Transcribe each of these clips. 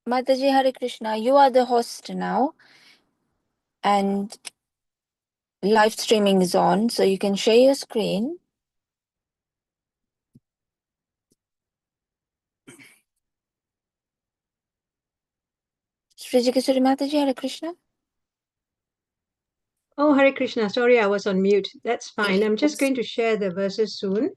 Mataji, Hare Krishna, you are the host now, and live streaming is on, so you can share your screen. Sri Jikasuri Mataji, Hare Krishna. Oh, Hare Krishna. Sorry, I was on mute. That's fine. I'm just going to share the verses soon.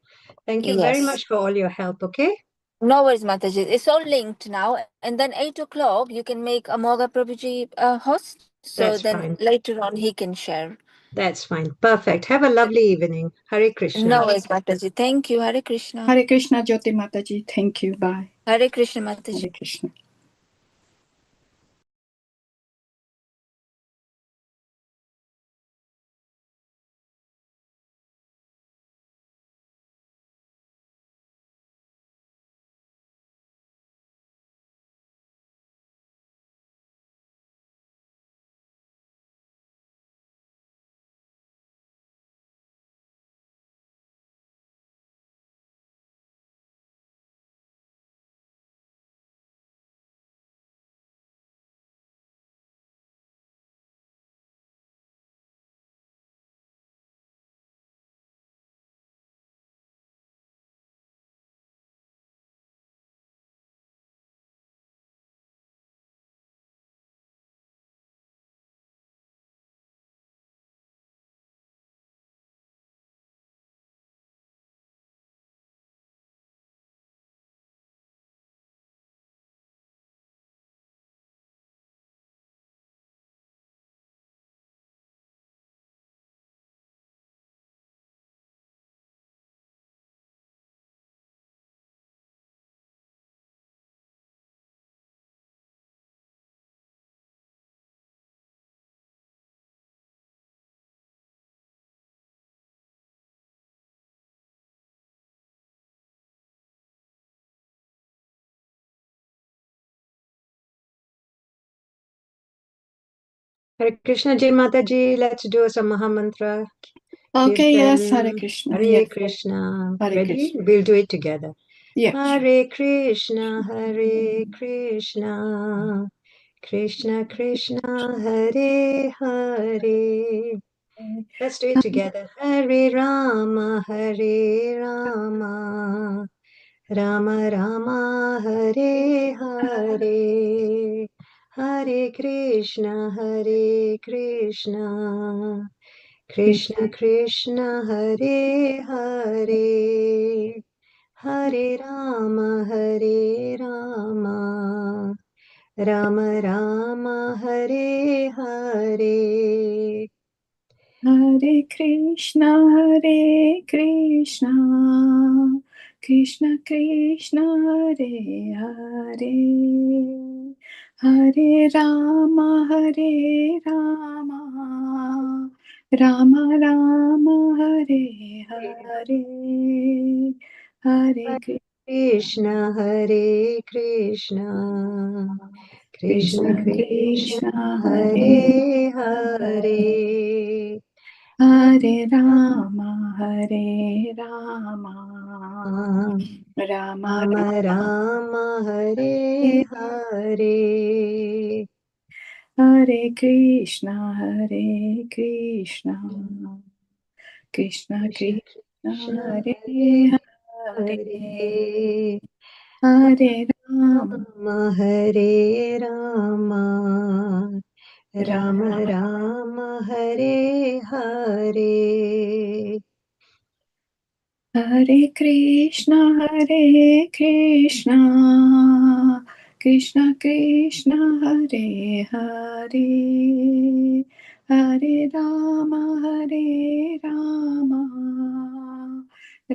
Thank you very much for all your help, okay? No worries, Mataji. It's all linked now. And then 8 o'clock, you can make Amogha Prabhuji host. So That's then fine. later on, he can share. That's fine. Perfect. Have a lovely evening. Hare Krishna. No worries, Mataji. Thank you. Hare Krishna. Hare Krishna, Jyoti Mataji. Thank you. Bye. Hare Krishna, Mataji. Hare Krishna. Hare Krishna, Jai Mataji. Let's do some Mahamantra. Okay, Kirtan. yes, Hare Krishna. Hare Yes. Krishna. Hare Ready? Krishna. We'll do it together. Yeah. Hare Krishna, Hare Krishna. Krishna Krishna, Hare Hare. Let's do it together. Hare Rama, Hare Rama. Rama Rama, Hare Hare. Hare Krishna, Hare Krishna. Krishna Krishna, Hare Hare. Hare Rama, Hare Rama. Rama Rama, Hare Hare. Hare Krishna, Hare Krishna. Krishna Krishna, Hare Hare. Hare Rama, Hare Rama. Rama Rama, Hare Hare. Hare Krishna, Hare Krishna. Krishna Krishna, Hare Hare. Hare Rama, Hare Rama. Rama Rama Rama, Hare Hare. Hare Krishna, Hare Krishna. Krishna Krishna, Hare Hare. Hare Rama, Hare Rama. Rama Rama, Hare Hare. Hare Krishna, Hare Krishna. Krishna Krishna, Hare Hare. Hare Rama, Hare Rama.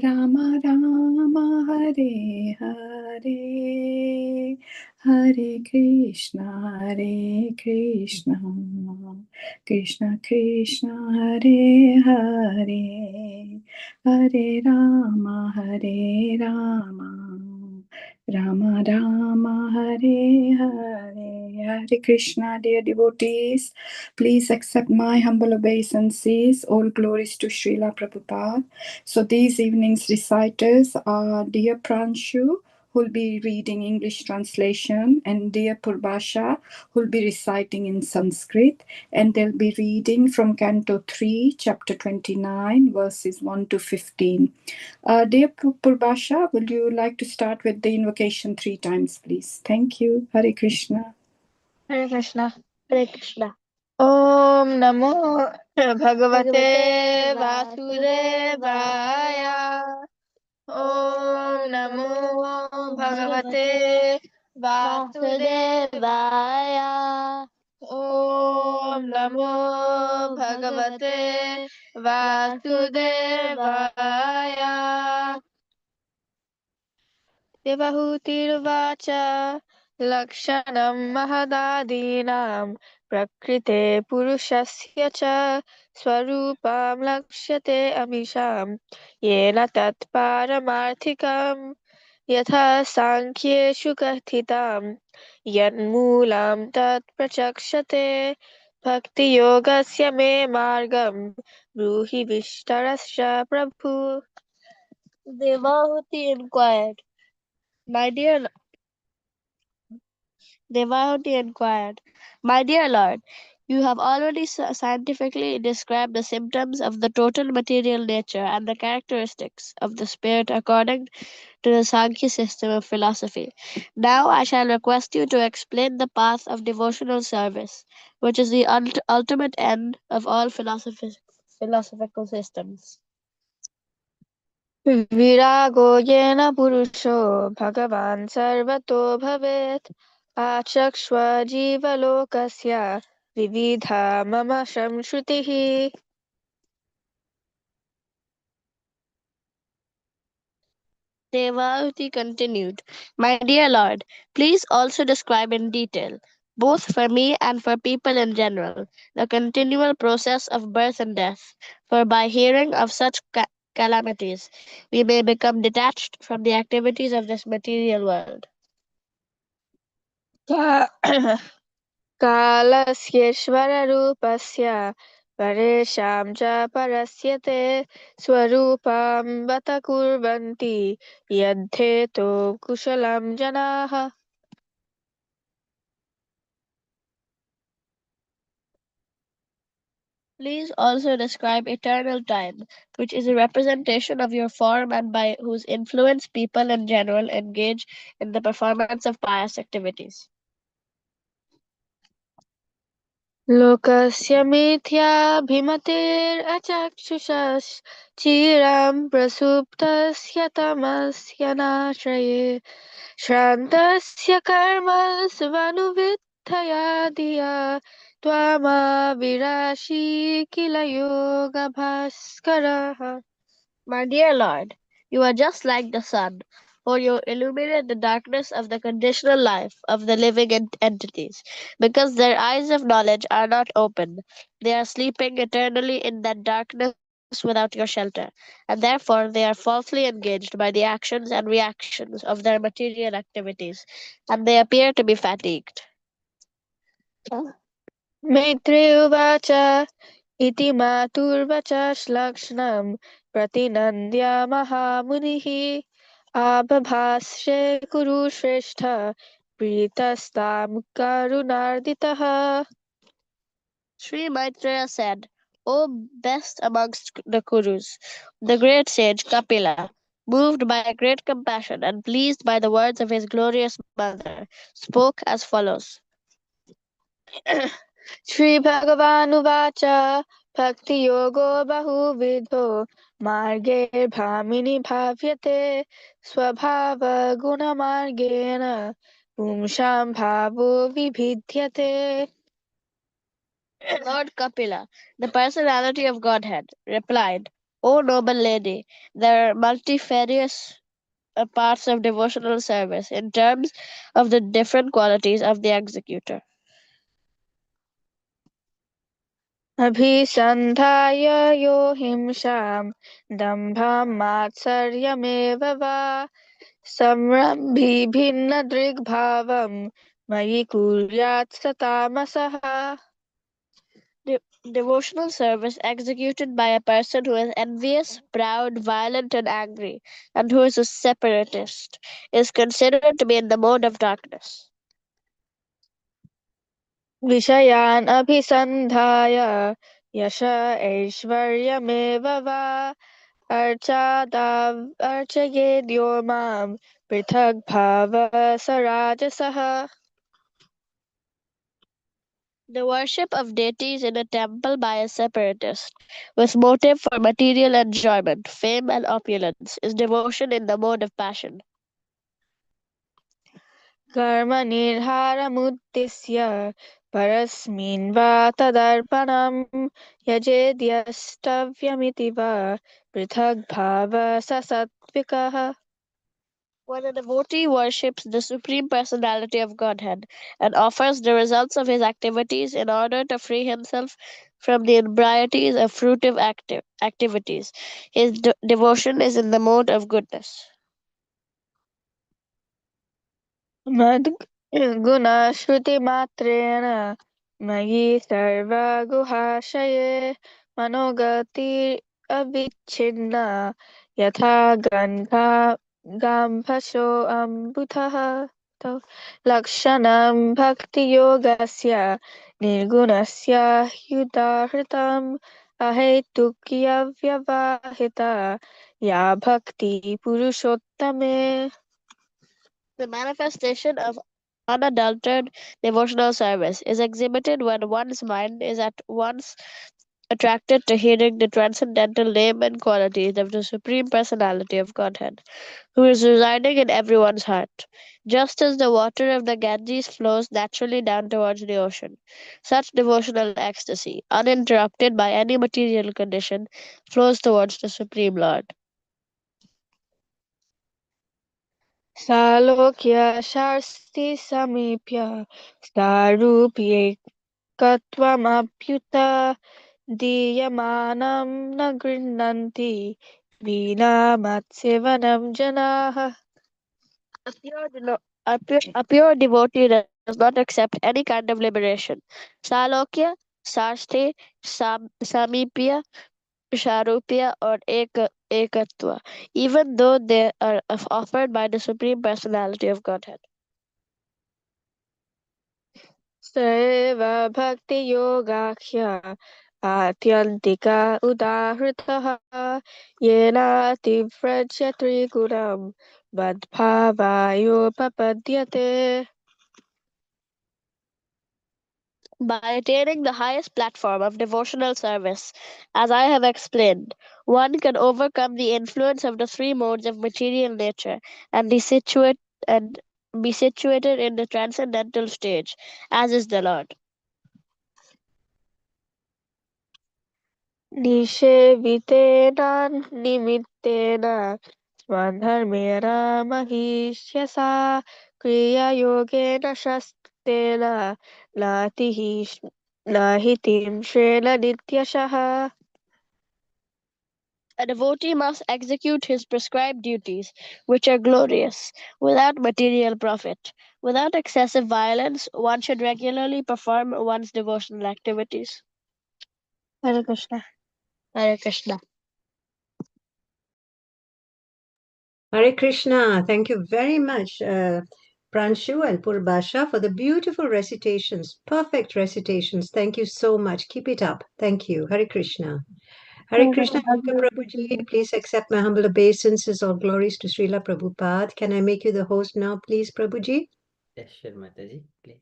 Rama Rama, Hare Hare. Hare Krishna, Hare Krishna. Krishna Krishna, Hare Hare. Hare Rama, Hare Rama. Rama Rama, Hare Hare. Hare Krishna, dear devotees. Please accept my humble obeisances. All glories to Srila Prabhupada. So these evening's reciters are dear Pranshu, who'll be reading English translation, and dear Purbasha, who'll be reciting in Sanskrit, and they'll be reading from Canto 3, Chapter 29, verses 1 to 15. Dear Purbasha, would you like to start with the invocation 3 times, please? Thank you. Hare Krishna. Hare Krishna. Hare Krishna. Om Namo Bhagavate Vasudevaya. Om Namo Bhagavate Vasudevaya. Om Namo Bhagavate Vasudevaya. Devahutirvacha Lakshanam Mahadadinam Prakrite Purushasya cha Swarupam Lakshyate Amisham Yena Tat Paramarthikam Yatha Sankhye Kathitam Yanmulam Tat Prachakshate Bhakti Yogasya Me Margam Bruhi Vishtarasya Prabhu. Devahuti inquired, My dear Devahuti inquired, My dear Lord, you have already scientifically described the symptoms of the total material nature and the characteristics of the spirit according to the Sankhya system of philosophy. Now I shall request you to explain the path of devotional service, which is the ultimate end of all philosophical systems. Virago yena purusho bhagavan sarvato bhavet achakshva jiva lokasya vividha mama shamshrutihi. Devahuti continued, My dear Lord, please also describe in detail, both for me and for people in general, the continual process of birth and death, for by hearing of such calamities, we may become detached from the activities of this material world. Kalasyeshvara paresham cha parasyate swarupam bata kurvanti yadheto kushalam janaha. Please also describe eternal time, which is a representation of your form and by whose influence people in general engage in the performance of pious activities. Lokasya mithya achakshushash chiram prasuptasya tamasya nashraye shrantasya karma svanuvidhaya diya tvama virashi kila yoga bhaskaraha. My dear Lord, you are just like the sun, for you illuminate the darkness of the conditional life of the living entities. Because their eyes of knowledge are not open, they are sleeping eternally in that darkness without your shelter, and therefore they are falsely engaged by the actions and reactions of their material activities, and they appear to be fatigued. Maitreya Iti maturvacha shlakshnam pratinandya mahamunihi abhabhasre kuru shrestha pritastam karunarditaha. Sri Maitreya said, O best amongst the Kurus, the great sage Kapila, moved by great compassion and pleased by the words of his glorious mother, spoke as follows. Shri Bhagavanuvacha Bhakti Yogo Bahuvidho Marge Bhamini Bhavyate Swabhava Guna Margena Pumsham Bhavo Vibhidyate. Lord Kapila, the personality of Godhead, replied, O noble lady, there are multifarious parts of devotional service in terms of the different qualities of the executor. अभिसन्धाय यो हिंसां दम्भं मात्सर्यमेव वा संरम्भी भिन्नदृग्भावं मयि कुर्यात् स तामसः. Devotional service executed by a person who is envious, proud, violent, and angry, and who is a separatist, is considered to be in the mode of darkness. Vishayan abhisandhaya yasha aishvaryameva va archayed yomam prithag bhava sarajasaha. The worship of deities in a temple by a separatist, with motive for material enjoyment, fame, and opulence, is devotion in the mode of passion. Karma nirharamuddisya parasmin va tadarpanam yajedyastavyamiti va prithag bhava sasatvikaha. When a devotee worships the Supreme Personality of Godhead and offers the results of his activities in order to free himself from the improprieties of fruitive activities, his devotion is in the mode of goodness. Mad guna shruti matrena magi sarva guhashaye manogati avichinna yatha gandha gambhasho ambutha lakshanam bhakti yogasya nirgunasya yudahritam ahetukya vyavahita ya bhakti purushottame. The manifestation of unadulterated devotional service is exhibited when one's mind is at once attracted to hearing the transcendental name and qualities of the Supreme Personality of Godhead, who is residing in everyone's heart. Just as the water of the Ganges flows naturally down towards the ocean, such devotional ecstasy, uninterrupted by any material condition, flows towards the Supreme Lord. Salokya Sharsti Samipya Starupye Katwamapyuta Diyamanam Nagrinanti Vina Matsevanam Janaha. A pure devotee does not accept any kind of liberation. Salokya, Sarste, Samipya, Sharupya, or Ekatva, even though they are offered by the Supreme Personality of Godhead. Seva Bhakti Yogakhya Atyantika Udahritaha Yena Tivrajyatri Gunam Vadbhavayo Papadyate. By attaining the highest platform of devotional service, as I have explained, one can overcome the influence of the three modes of material nature and be situated in the transcendental stage, as is the Lord. Nishevitena nimittena swadharmena mahishyasa kriya yogena shastena nahitim shrena nityashaha. A devotee must execute his prescribed duties, which are glorious, without material profit. Without excessive violence, one should regularly perform one's devotional activities. Hare Krishna. Hare Krishna. Hare Krishna. Thank you very much, Pranshu and Purbasha, for the beautiful recitations, perfect recitations. Thank you so much. Keep it up. Thank you. Hare Krishna. Hare Krishna, Yoga Prabhuji. Please accept my humble obeisances. All glories to Srila Prabhupada. Can I make you the host now, please, Prabhuji? Yes, sure, Mataji, please.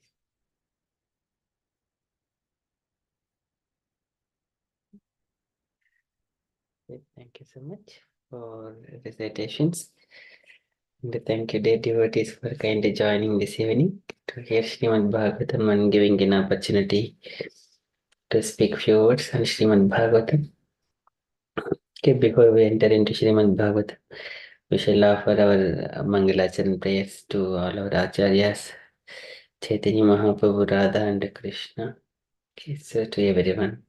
Okay, thank you so much for recitations. And thank you, dear devotees, for kindly joining this evening to hear Srimad Bhagavatam and giving an opportunity to speak few words on Srimad Bhagavatam. Okay, before we enter into Srimad Bhagavatam, we shall offer our Mangalacharan prayers to all our Acharyas, Chaitanya Mahaprabhu, Radha and Krishna. Okay, so to everyone.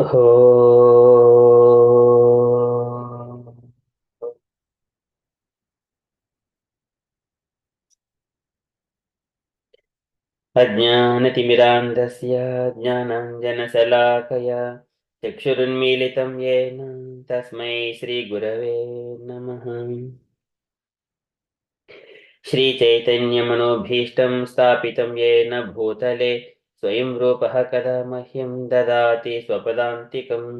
Oh. अज्ञानतिमिरान्धस्य ज्ञानाञ्जनशलाकया चक्षुरुन्मीलितं येन तस्मै श्रीगुरवे नमः। श्रीचैतन्यमनोभीष्टं स्थापितं येन भूतले स्वयं रूपः कदा मह्यं ददाति स्वपदान्तिकम्।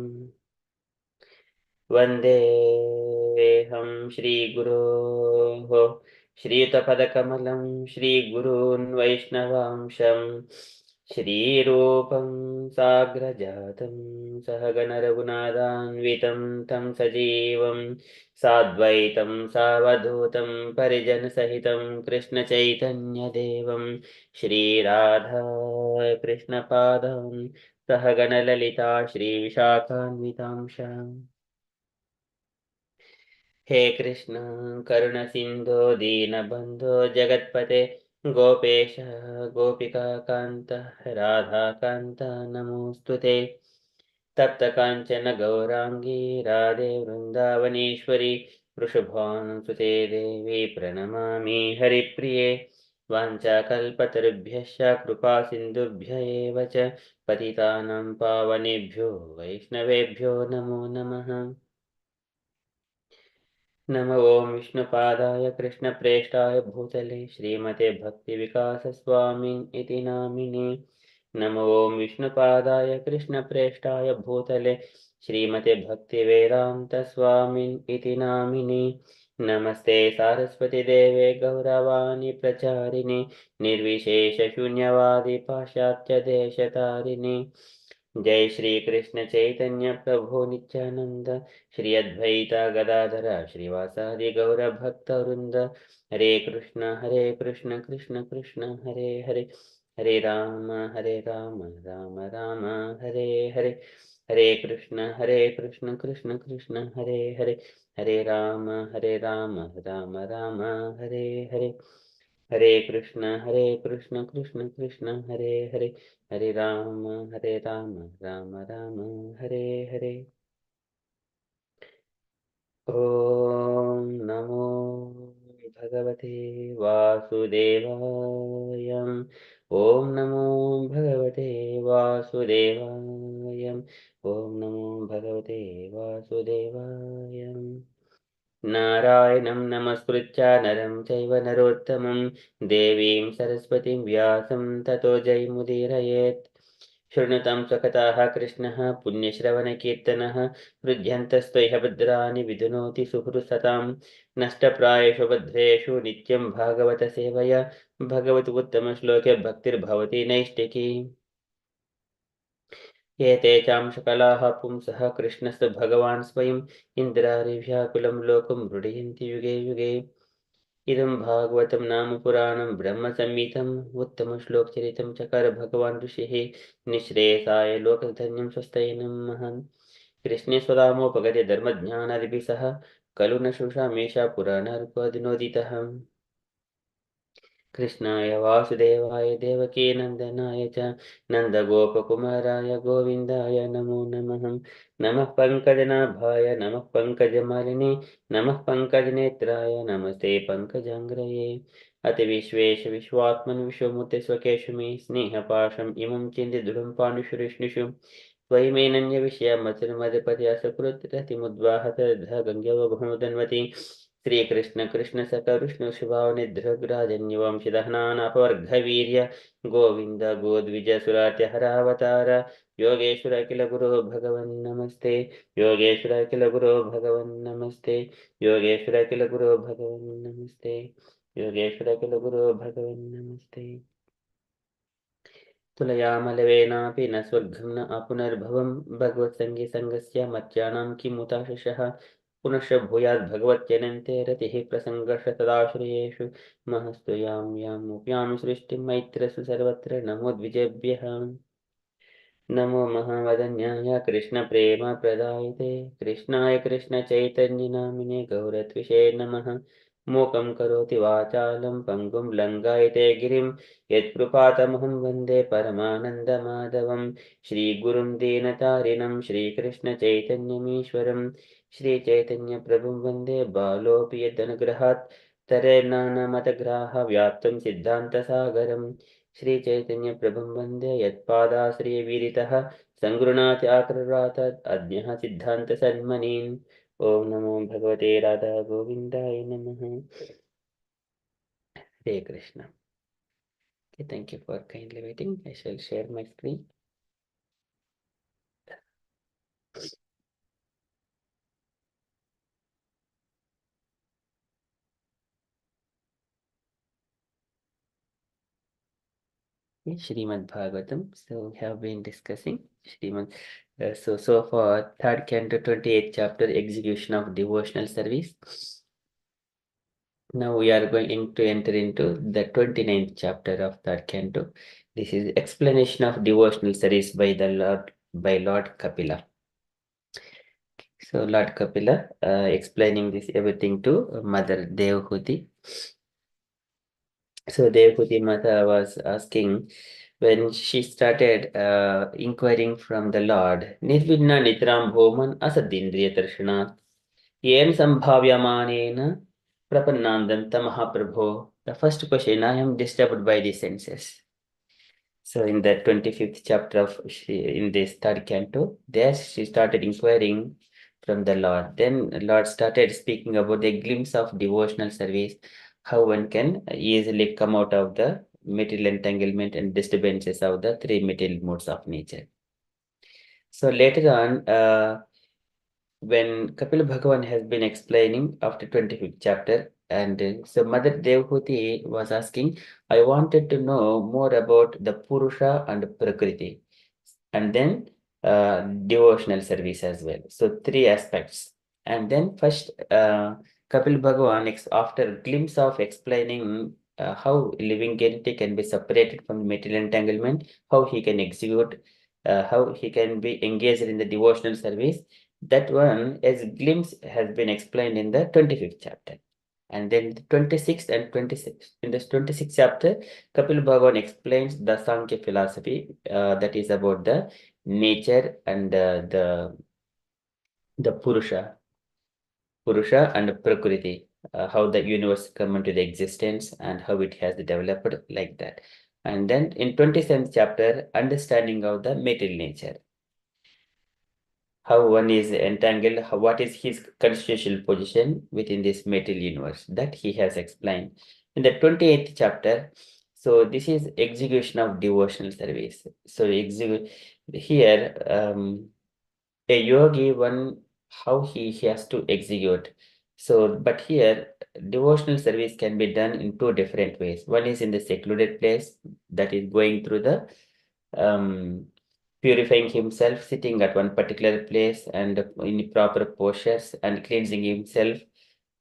वन्देऽहं श्रीगुरोः श्रीयुतपदकमलं श्रीगुरून् वैष्णवांशं श्रीरूपं साग्रजातं सहगणरघुनाथान्वितं तं सजीवं साद्वैतं सावधूतं परिजनसहितं कृष्णचैतन्यदेवं श्रीराधा कृष्णपादान् सहगणललिता श्रीविशाखान्वितांशाम्। हे कृष्ण करुणसिन्धो दीनबन्धो जगत्पते गोपेश गोपिकान्त राधाकान्त नमोऽस्तु ते। तप्तकाञ्चन गौराङ्गी राधे वृन्दावनेश्वरी वृषभानुसुते देवी प्रणमामि हरिप्रिये। वाञ्छाकल्पतरुभ्यश्च कृपासिन्धुभ्य एव च पतितानां पावनेभ्यो वैष्णवेभ्यो नमो नमः। नमो ॐ विष्णुपादाय कृष्णप्रेष्ठाय भूतले श्रीमते भक्तिविकासस्वामिन् इति नामिने। नमो ॐ विष्णुपादाय कृष्णप्रेष्ठाय भूतले श्रीमते भक्तिवेदान्तस्वामिन् इति नामिने। नमस्ते सारस्वतीदेवे गौरवाणी प्रचारिणे निर्विशेषशून्यवादी पाश्चात्यदेशतारिणे। जय श्री कृष्ण चैतन्य प्रभु नित्यानंद श्री अद्वैता गदाधर श्रीवासादि गौर भक्त वृंद। हरे कृष्ण कृष्ण कृष्ण हरे हरे हरे राम राम राम हरे हरे। हरे कृष्ण कृष्ण कृष्ण हरे हरे हरे राम राम राम हरे हरे। हरे कृष्ण कृष्ण कृष्ण हरे हरे हरे राम राम राम हरे हरे। ॐ नमो भगवते वासुदेवाय। ॐ नमो भगवते वासुदेवाय। ॐ नमो भगवते वासुदेवाय। नारायणं नमस्कृत्य नरं चैव नरोत्तमं देवीं सरस्वतीं व्यासं ततो जयमुदीरयेत्। शृणुतं स्वकथाः कृष्णः पुण्यश्रवणकीर्तनः हृद्यन्तस्त्वय्ह भद्राणि विधुनोति सुहृत्सतां नष्टप्रायेषु भद्रेषु नित्यं भागवतसेवया भगवति उत्तमश्लोके भक्तिर्भवति नैष्टिकी। एते चां सकलाः पुंसः कृष्णस्तु भगवान् स्वयम् इन्द्रारिव्याकुलं लोकं मृडयन्ति युगे युगे। इदं भागवतं नाम पुराणं ब्रह्मसंहितम् उत्तमश्लोकचरितं चकार भगवान् ऋषिः निःश्रेयसाय लोकधन्यं स्वस्तयनं महन्। कृष्णे स्वदामोपगते धर्मज्ञानादिभिः सह खलु न शुश्रामेषा पुराणार्पदिनोदितः। कृष्णाय वासुदेवाय देवकीनन्दनाय च नन्दगोपकुमाराय गोविन्दाय नमो नमः। नमः पङ्कजनाभाय नमः पङ्कजमालिने नमः पङ्कजनेत्राय नमस्ते पङ्कजाङ्ग्रये। अति विश्वेश विश्वात्मन् विश्वमूर्ते स्वकेषु मे स्नेहपाशम् इमं चिन्त्य दृढं पाण्डुषु त्वयिमेनन्यविषयमचलमधिपति असकृत् रतिमुद्वाहत गङ्गवघुमुदन्वति। श्रीकृष्ण कृष्ण सकरुष्ण शुभावनिद्रग्राजन्यवंशिदहनानपवर्गवीर्य गोविन्द गोद्विज सुरात्यहरावतार योगेश्वर किल गुरो भगवन् नमस्ते। योगेश्वर किल गुरो भगवन् नमस्ते। योगेश्वर किल गुरो भगवन् नमस्ते। योगेश्वर किल गुरो भगवन् नमस्ते। तुलयामलवेनापि न स्वर्गं न पुनर्भवं भगवत्सङ्गीसङ्गस्य मत्यानां किमुताशुषः। पुनश्च भूयात् भगवत्यनन्ते रतिः प्रसङ्गर्ष तदाश्रयेषु महस्तु यामुप्यां सृष्टिं मैत्रसु सर्वत्र नमो द्विजेभ्यः। नमो महावदन्याय कृष्णप्रेमप्रदायते कृष्णाय कृष्णचैतन्यनामिने गौरत्विषे नमः। मूकं करोति वाचालं पङ्गुं लङ्घयते गिरिं यत्कृपातमहं वन्दे परमानन्दमाधवं। श्रीगुरुं दीनतारिणं श्रीकृष्णचैतन्यमीश्वरं श्रीचैतन्यप्रभुं वन्दे बालोऽपि यदनुग्रहात् तरेर्नानमतग्राह व्याप्तं सिद्धान्तसागरम्। Shri Chaitanya Prabhum Vande Yatpada Viritah Sangrunath Akrarat Adnyaha Siddhanta Sadmanin Om Namo Bhagavate Radha Govindaya Namaha. Hare Krishna. Okay, thank you for kindly waiting. I shall share my screen. Srimad Bhagavatam. So we have been discussing Srimad. So for third canto, 28th chapter, execution of devotional service. Now we are going to enter into the 29th chapter of third canto. This is explanation of devotional service by Lord Kapila. So Lord Kapila explaining this everything to Mother Devhuti. So Devhuti Mata was asking, when she started inquiring from the Lord, Nirvinna Nitram Bhoman Asadindriya Darshanat Yen Sambhavyamanena Prapannandam Tamahaprabho. The first question, I am disturbed by the senses. So in the 25th chapter of in this third canto, there she started inquiring from the Lord. Then Lord started speaking about the glimpse of devotional service, how one can easily come out of the material entanglement and disturbances of the three material modes of nature. So later on, when Kapila Bhagavan has been explaining after 25th chapter, and so Mother Devhuti was asking, I wanted to know more about the Purusha and Prakriti, and then devotional service as well. So three aspects. And then first, Kapil Bhagavan, after a glimpse of explaining how living entity can be separated from material entanglement, how he can execute, how he can be engaged in the devotional service, that one as glimpse has been explained in the 25th chapter. And then the 26th and 26th. In this 26th chapter, Kapil Bhagavan explains the Sankhya philosophy that is about the nature and the Purusha and Prakriti, how the universe come into the existence and how it has developed like that. And then in 27th chapter, understanding of the material nature, how one is entangled, what is his constitutional position within this material universe, that he has explained. In the 28th chapter, so this is execution of devotional service. So here, a yogi, one, how he has to execute. So, but here, devotional service can be done in two different ways. One is in the secluded place, that is going through the purifying himself, sitting at one particular place and in proper postures and cleansing himself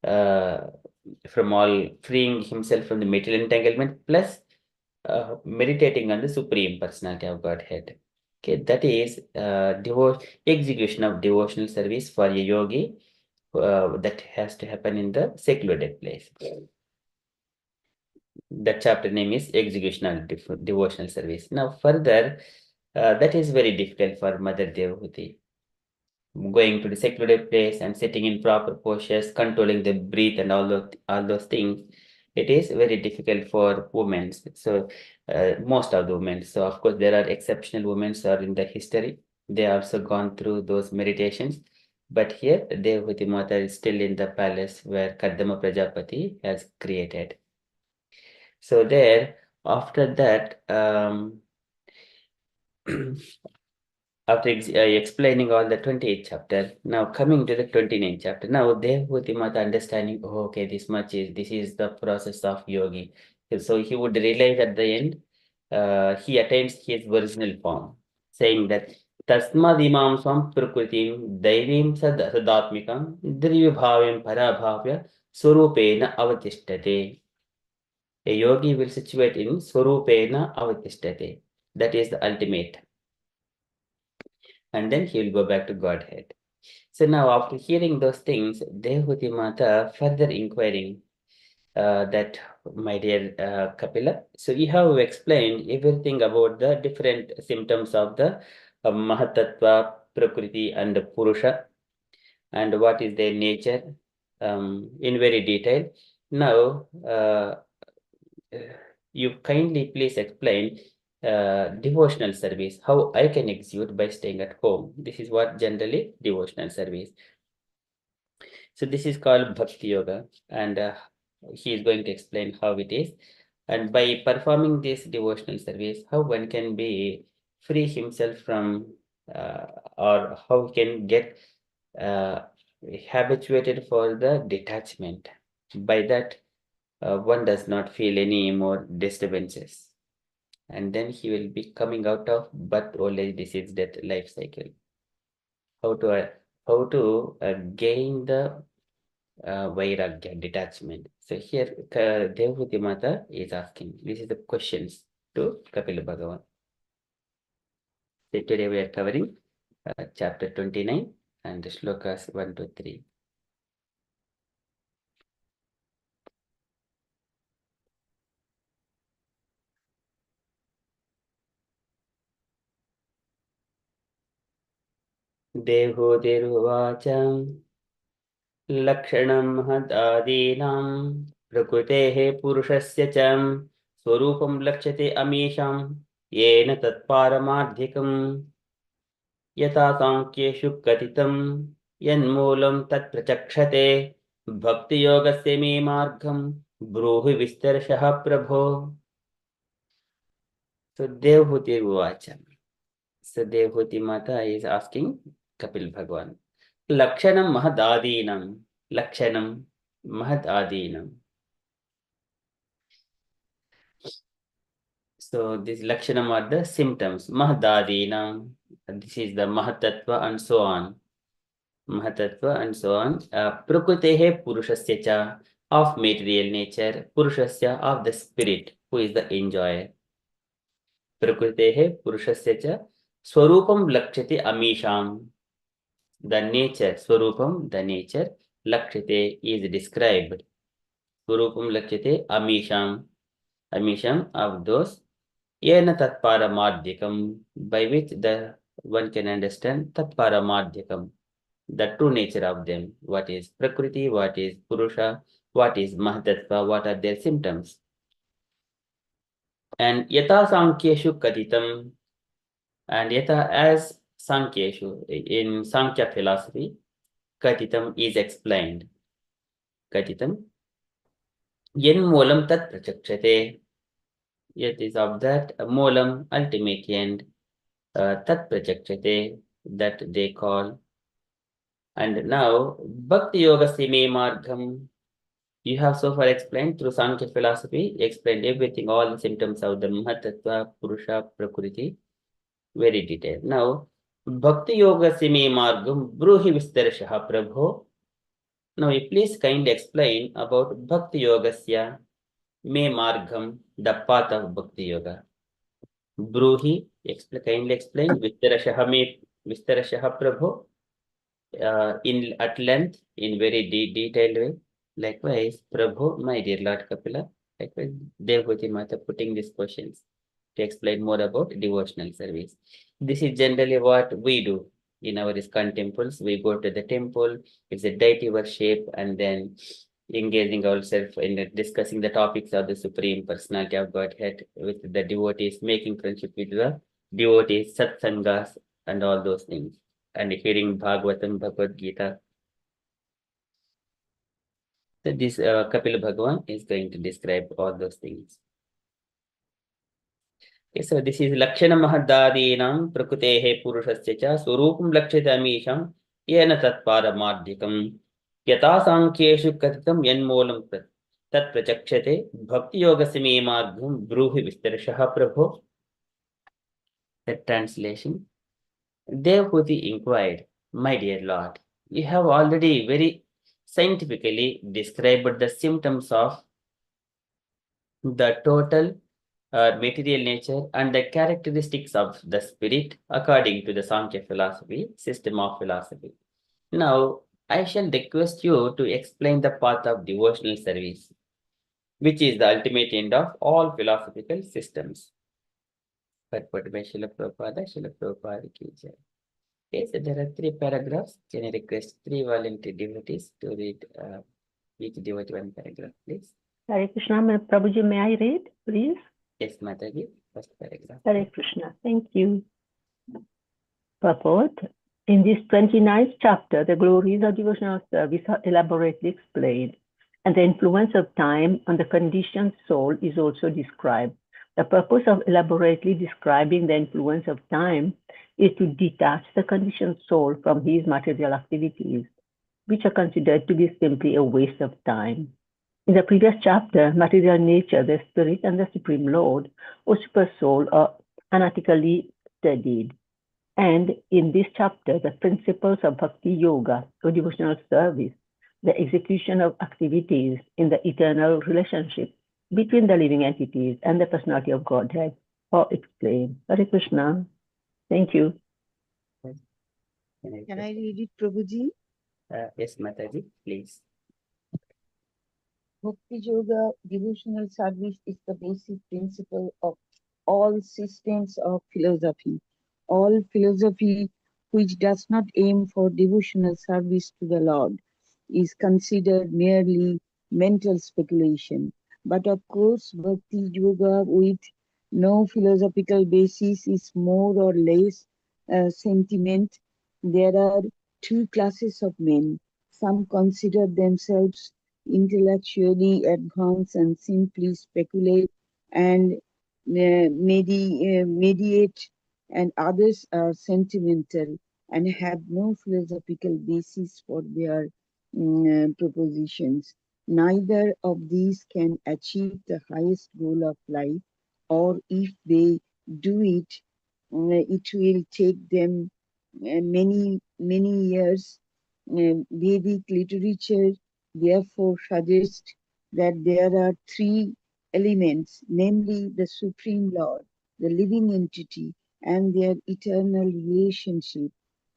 from all, freeing himself from the material entanglement, plus meditating on the Supreme Personality of Godhead. Okay, that is execution of devotional service for a yogi that has to happen in the secluded place. The chapter name is execution of devotional service. Now further, that is very difficult for Mother Devhuti. Going to the secluded place and sitting in proper postures, controlling the breath and all those things, it is very difficult for women. So most of the women. So of course there are exceptional women are in the history. They also gone through those meditations. But here Devhuti Mata is still in the palace where Kardama Prajapati has created. So there, after that, after explaining all the 28th chapter, now coming to the 29th chapter, now Devhuti Mata understanding, oh, okay, this is the process of yogi. So he would realize at the end, he attains his original form, saying that Tasmad imam swam prakritim daivim sadatmikam drivibhavim parabhavya surupena avatistate. A yogi will situate in surupena avatistate. That is the ultimate. And then he will go back to Godhead. So now after hearing those things, Devhuti Mata further inquiring that, my dear Kapila, so you have explained everything about the different symptoms of the Mahatattva, Prakriti and Purusha and what is their nature in very detail. Now, you kindly please explain devotional service, how I can execute by staying at home. This is what generally devotional service. So this is called Bhakti Yoga, and he is going to explain how it is. And by performing this devotional service, how one can be free himself from, or how he can get uh, habituated for the detachment. By that, one does not feel any more disturbances. And then he will be coming out of birth, old age, disease, death, life cycle. How to gain the Vairagya, detachment. So here Devhuti Mata is asking, this is the questions to Kapila Bhagavan. So today we are covering chapter 29 and the shlokas 1 to 3. Devhutiruvacham Lakshanam mahadadinam Prakritehe purushasya cham Swarupam lakshate amisham Yena tatparamadhikam Yata sankeshu katitam Yanmulam tat prachakshate Bhakti yogasya me margam Bruhi vistarashaha prabho. So Devhuti Vacham. So Devhuti Mata is asking Kapil Bhagwan. Lakshanam mahadadinam. Lakshanam mahadadinam. So this Lakshanam are the symptoms. Mahadadinam. This is the Mahatattva and so on. Mahatattva and so on. Prakrutehe Purushasya cha, of material nature. Purushasya of the spirit, who is the enjoyer. Prakrutehe Purushasya cha. Swarupam lakshati amisham. The nature, Swarupam, the nature, Lakshate is described. Swarupam Lakshate Amisham, Amisham of those, Yena Tatparamadhyakam, by which the one can understand Tatparamadhyakam, the true nature of them. What is Prakriti, what is Purusha, what is Mahatattva, what are their symptoms. And Yata Sankheshu Katitam, and Yata as Sankheshu, in Sankhya philosophy, Katitam is explained. Katitam. Yen molam tat prachakshate. It is of that molam, ultimate end, tat prachakshate, that they call. And now, Bhakti Yoga Sime Margam. You have so far explained through Sankhya philosophy, explained everything, all the symptoms of the Mahatattva, Purusha, Prakriti, very detailed. Now, Bhakti Yoga Sime Margam, Bruhi Vistarashaha Prabho. Now, you please kindly explain about Bhakti Yogasya Me Margam, the path of Bhakti Yoga. Bruhi, kindly explain Vistarashaha Prabhu in at length, in very detailed way. Likewise, Prabhu, my dear Lord Kapila, likewise, Devhuti Mata putting these questions to explain more about devotional service. This is generally what we do in our ISKCON temples. We go to the temple, it's a deity worship, and then engaging ourselves in discussing the topics of the Supreme Personality of Godhead with the devotees, making friendship with the devotees, satsangas, and all those things, and hearing Bhagavatam, Bhagavad Gita. So this Kapila Bhagavan is going to describe all those things. Okay, so this is Lakshana Mahadadinam Prakutehe Purushasya cha Swarupam Lakshitamisham Yena Tatparamadhyakam Yata Sankheshu Katitam Yanmolam Tat Prachakshate Bhakti Yoga Sime Margam Bruhi Vistarashaha Prabho. The translation. Devhuti inquired, my dear Lord, you have already very scientifically described the symptoms of the total material nature and the characteristics of the spirit according to the Sankhya philosophy, system of philosophy. Now, I shall request you to explain the path of devotional service, which is the ultimate end of all philosophical systems. Purport by Srila Prabhupada, Srila Prabhupada ki jai. Okay, so there are 3 paragraphs. Can I request 3 volunteer devotees to read each devotee 1 paragraph, please? Hare Krishna. Prabhuji, may I read, please? Yes, Mataji. First paragraph. Hare Krishna. Thank you. Purport. In this 29th chapter, the glories of devotional service are elaborately explained, and the influence of time on the conditioned soul is also described. The purpose of elaborately describing the influence of time is to detach the conditioned soul from his material activities, which are considered to be simply a waste of time. In the previous chapter, material nature, the spirit, and the Supreme Lord, or Super Soul, are analytically studied. And in this chapter, the principles of Bhakti Yoga, or devotional service, the execution of activities in the eternal relationship between the living entities and the personality of Godhead are explained. Hare Krishna. Thank you. Can I read it, Prabhuji? Yes, Mataji, please. Bhakti Yoga devotional service is the basic principle of all systems of philosophy. All philosophy which does not aim for devotional service to the Lord is considered merely mental speculation. But of course, Bhakti Yoga with no philosophical basis is more or less sentiment. There are two classes of men. Some consider themselves intellectually advanced and simply speculate and mediate, and others are sentimental and have no philosophical basis for their propositions. Neither of these can achieve the highest goal of life, or if they do it, it will take them many years. Vedic literature therefore suggests that there are three elements, namely the Supreme Lord, the living entity, and their eternal relationship.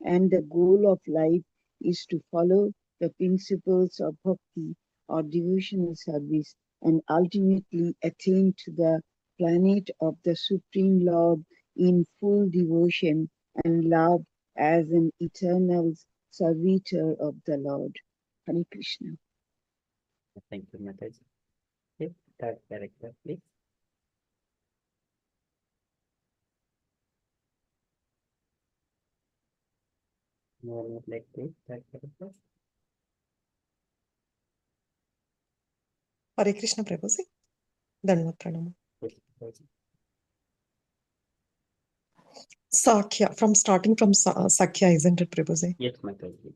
And the goal of life is to follow the principles of bhakti or devotional service and ultimately attain to the planet of the Supreme Lord in full devotion and love as an eternal servitor of the Lord. Hare Krishna. Thank you, Mataji. Okay, third paragraph, please. More would like to third paragraph. Hare Krishna, Prabhuji. Dhanvat Pranama. Yes, Mataji. Sakya, starting from Sakya, isn't it, Prabhuji? Yes, Mataji.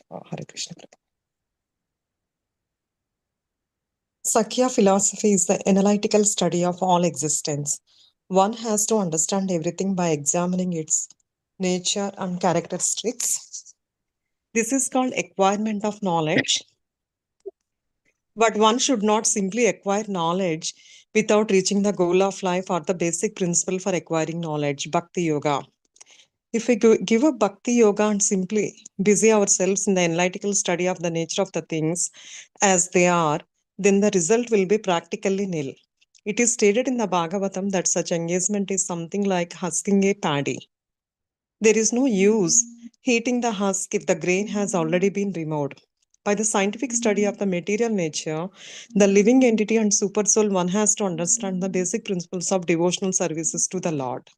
Hare Krishna, Prabhu. Sakya philosophy is the analytical study of all existence. One has to understand everything by examining its nature and characteristics. This is called acquirement of knowledge. But one should not simply acquire knowledge without reaching the goal of life or the basic principle for acquiring knowledge, Bhakti Yoga. If we give up Bhakti Yoga and simply busy ourselves in the analytical study of the nature of the things as they are, then the result will be practically nil. It is stated in the Bhagavatam that such engagement is something like husking a paddy. There is no use heating the husk if the grain has already been removed. By the scientific study of the material nature, the living entity and super soul, one has to understand the basic principles of devotional services to the Lord.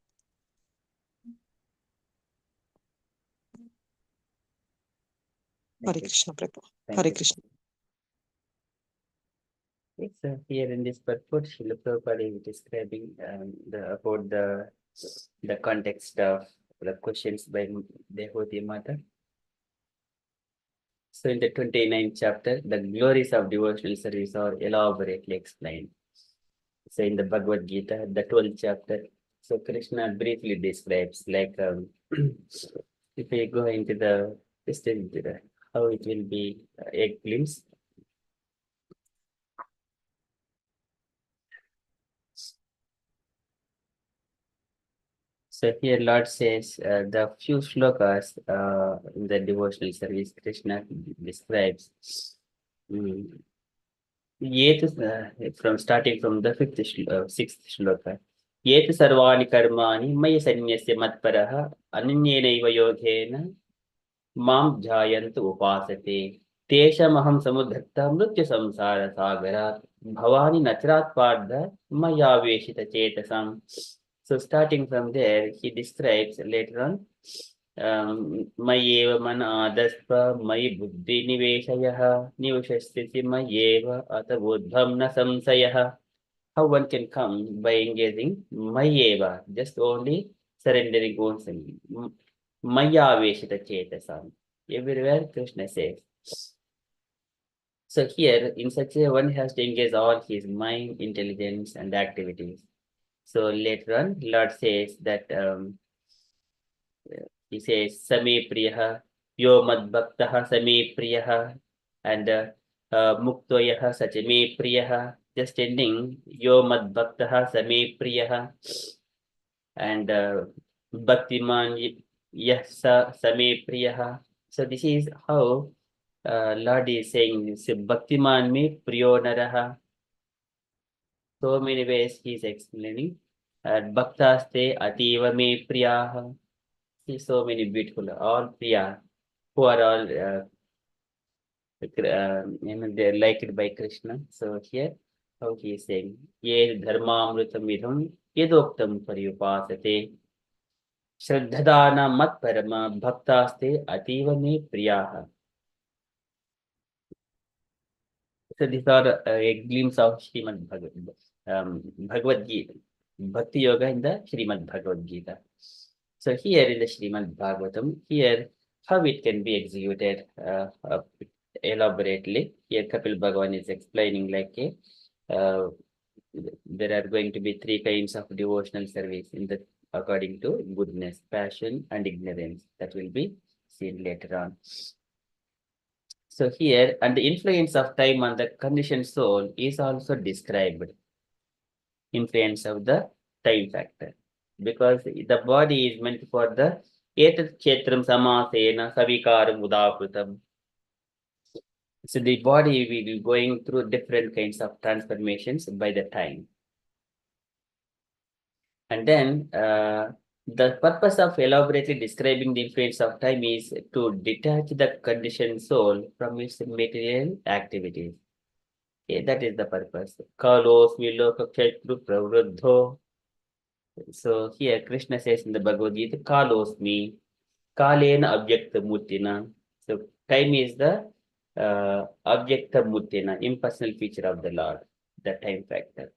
Hare Krishna, Prabhu. Hare Krishna. Yes, here in this purport, Srila Prabhupada is describing about the context of the questions by Devotee Mata. So in the 29th chapter, the glories of devotional service are elaborately explained. So in the Bhagavad Gita, the 12th chapter, so Krishna briefly describes like if we go into the how it will be a glimpse. So here Lord says the few shlokas in the devotional service Krishna describes. From starting from the sixth shloka. Yet sarvani karmani maya sanyasya matparaha ananyenaiva yogena mam jayantu upasate तेषमहं समुद्धृता मृत्यु संसार सागरात् Bhavani nachrat partha maya veshita chetasam. So starting from there, he describes later on, mayeva man adaspa mayi buddhi niveshayah nivashastiti mayeva atavodham na samsayah. How one can come by engaging mayeva, just only surrendering oneself. Maya veshita chetasam. Everywhere Krishna says. So here, in such a one has to engage all his mind, intelligence, and activities. So later on, Lord says that he says Same Priyaha, Yo Madbhaktaha Same Priyaha, and Muktoyaha Sachame Priyaha. Just ending Yo Madbhaktaha Same Priyaha, and Bhaktiman Yasa Same Priyaha. So this is how Lord is saying this Bhaktiman me Priyo Naraha. So many ways he is explaining. Bhaktaste Ativa me Priyaha. See so many beautiful, all Priya, who are all they're liked by Krishna. So here, how he is saying, Ye dharmamrutam vidham yedoktam paryupasate Shraddhadana mat parama bhaktaste ativa me priyaha. So these are a glimpse of Srimad Bhagavad Gita, Bhakti Yoga in the Srimad Bhagavad Gita. So here in the Srimad Bhagavatam, here how it can be executed elaborately. Here Kapil Bhagavan is explaining like there are going to be three kinds of devotional service in the according to goodness, passion, and ignorance. That will be seen later on. So here, and the influence of time on the conditioned soul is also described. Influence of the time factor. Because the body is meant for the etat kshetram samasena savikaram udakrutam. So the body will be going through different kinds of transformations by the time. And then the purpose of elaborately describing the influence of time is to detach the conditioned soul from its material activities. Okay, that is the purpose. Kalosmi lokakshetru pravruddho. So here Krishna says in the Bhagavad Gita, Kalosmi, Kalena Abhyakta Murtina. So time is the Abhyakta Murtina, impersonal feature of the Lord, the time factor.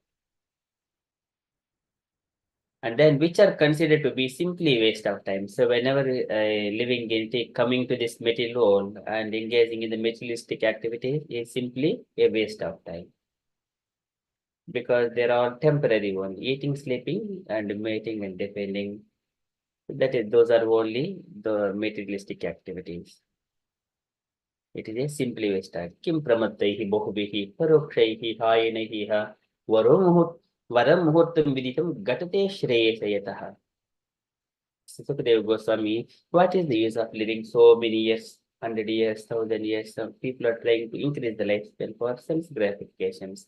And then which are considered to be simply waste of time. So whenever living entity coming to this material world and engaging in the materialistic activities is simply a waste of time. Because they are all temporary one, eating, sleeping, and mating and defending. That is, those are only the materialistic activities. It is a simply waste time. Kim pramattaihi bohubihi parokshaihi hayanaihi ha varam muhurtam viditam gatate shreyasayataha. Sukadeva Goswami, what is the use of living so many years, 100 years, 1000 years? Some people are trying to increase the lifespan for sense gratifications.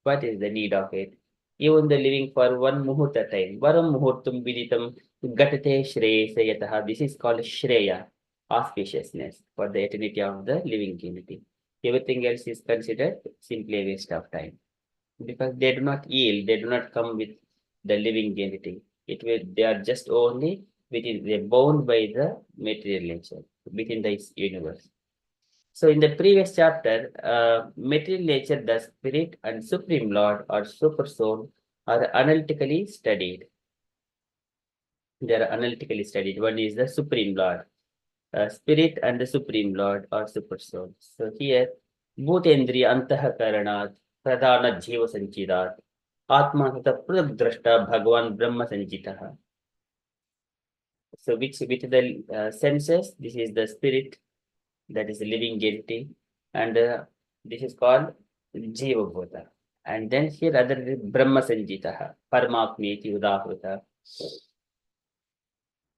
What is the need of it? Even the living for one muhurta time. Varam muhurtam viditam gatate shreyasa yataha. This is called shreya, auspiciousness for the eternity of the living entity. Everything else is considered simply a waste of time. Because they do not yield, they do not come with the living entity. They are just only they're bound by the material nature within this universe. So in the previous chapter, material nature, the spirit and supreme lord or super soul are analytically studied. They are analytically studied. One is the supreme lord, spirit and the supreme lord or super soul. So here, bhutendriya antaha karanat pradana jiva sanchidat atma tata pragdrashta bhagavan brahma sanjitaha. So which the senses, this is the spirit, that is the living entity, and this is called Jiva Bhuta. And then here other Brahma Sanjitaha, Paramatmeti Udahruta.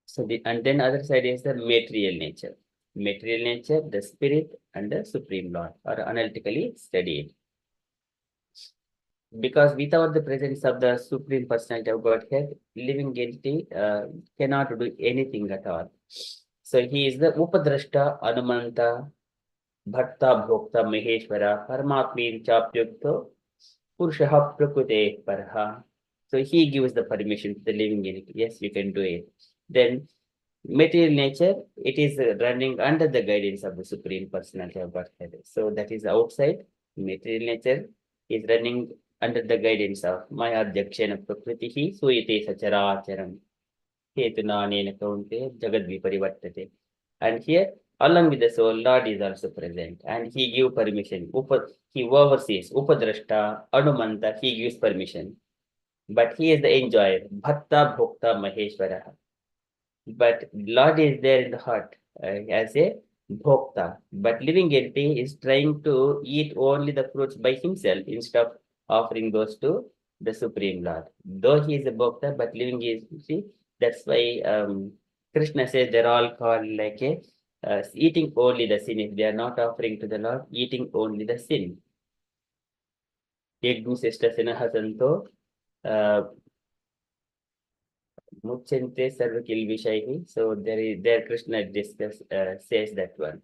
So and then other side is the material nature. Material nature, the spirit and the supreme lord are analytically studied. Because without the presence of the supreme personality of Godhead, living entity cannot do anything at all. So he is the Upadrashta, Anumanta, Bhatta Bhokta Maheshwara Paramatmin Chapyukto Purushaha Prakute Paraha. So he gives the permission to the living entity. Yes, you can do it. Then material nature, it is running under the guidance of the Supreme Personality of Godhead. So that is outside. Material nature is running under the guidance of Maya Jakshena Prakritihi Suyate Sacharacharam Ketunanena Kaunte Jagad Viparivartate. And here, along with the soul, Lord is also present. And he gives permission. He oversees. Upadrashta, Anumanta, he gives permission. But he is the enjoyer. Bhatta Bhokta Maheshwara. But Lord is there in the heart as a bhokta. But living entity is trying to eat only the fruits by himself instead of offering those to the Supreme Lord. Though he is a bhokta, but living is, see, that's why Krishna says they're all called like a eating only the sin. If they are not offering to the Lord, eating only the sin. Yagnu Sesta Sinaha Santo Muchente Sarvakil Vishaihi. So there Krishna says that one.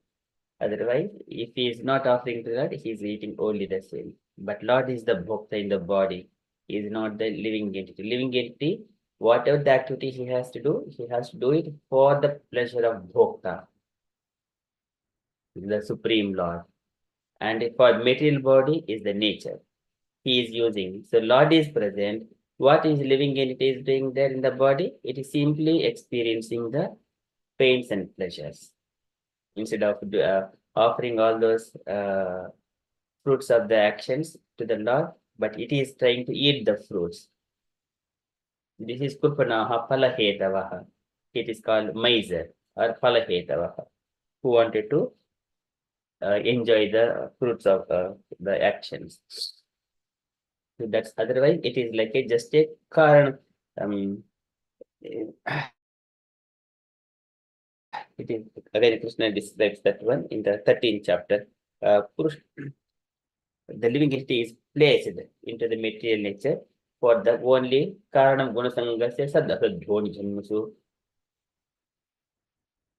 Otherwise, if he is not offering to Lord, he is eating only the sin. But Lord is the bhokta in the body. He is not the living entity. Living entity, whatever the activity he has to do it for the pleasure of bhokta, the Supreme Lord. And for material body is the nature he is using. So Lord is present. What is living entity is doing there in the body? It is simply experiencing the pains and pleasures. Instead of offering all those fruits of the actions to the Lord, but it is trying to eat the fruits. This is Kurpanaha Palahetavaha. It is called miser or Palahetavaha, who wanted to enjoy the fruits of the actions. So that's otherwise it is like just a karan. It is again Krishna describes that one in the 13th chapter. Purush, the living entity is placed into the material nature for the only karanam gunasangasya sadhasadhoni janmasu.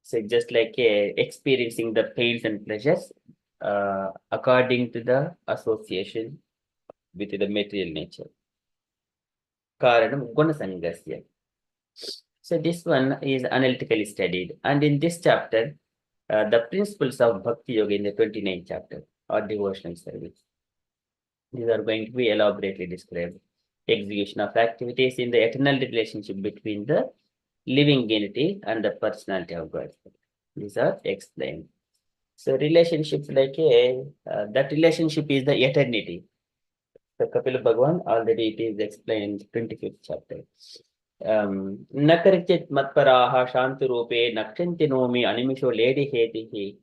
So just like experiencing the pains and pleasures according to the association with the material nature. Karanam gunasangasya. So this one is analytically studied. And in this chapter, the principles of Bhakti Yoga in the 29th chapter or devotional service. These are going to be elaborately described. Execution of activities in the eternal relationship between the living entity and the personality of God. These are explained. So relationships like that relationship is the eternity. So Kapila Bhagavan already it is explained in 25th chapter. Nakarchit matparaha shanturupe nakshanti nomi animisho ledi hetihi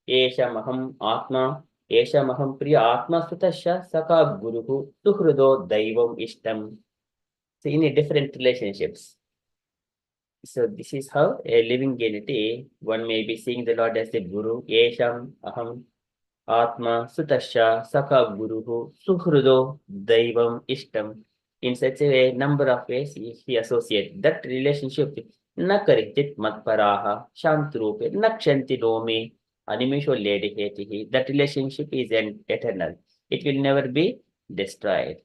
esha maham atma esha maham priya atma sutasya saka guruhu suhrudo daivam ishtam. So in a different relationships. So this is how a living entity, one may be seeing the Lord as a guru, esham aham Atma, Sutasya, Saka Guruhu, Suhrudo, Daivam, Ishtam. In such a way, number of ways he associates that relationship with Nakarikit Matparaha, Shantrupe, Nakshanti Domi, Animisho Lady Hetihi. That relationship is eternal. It will never be destroyed.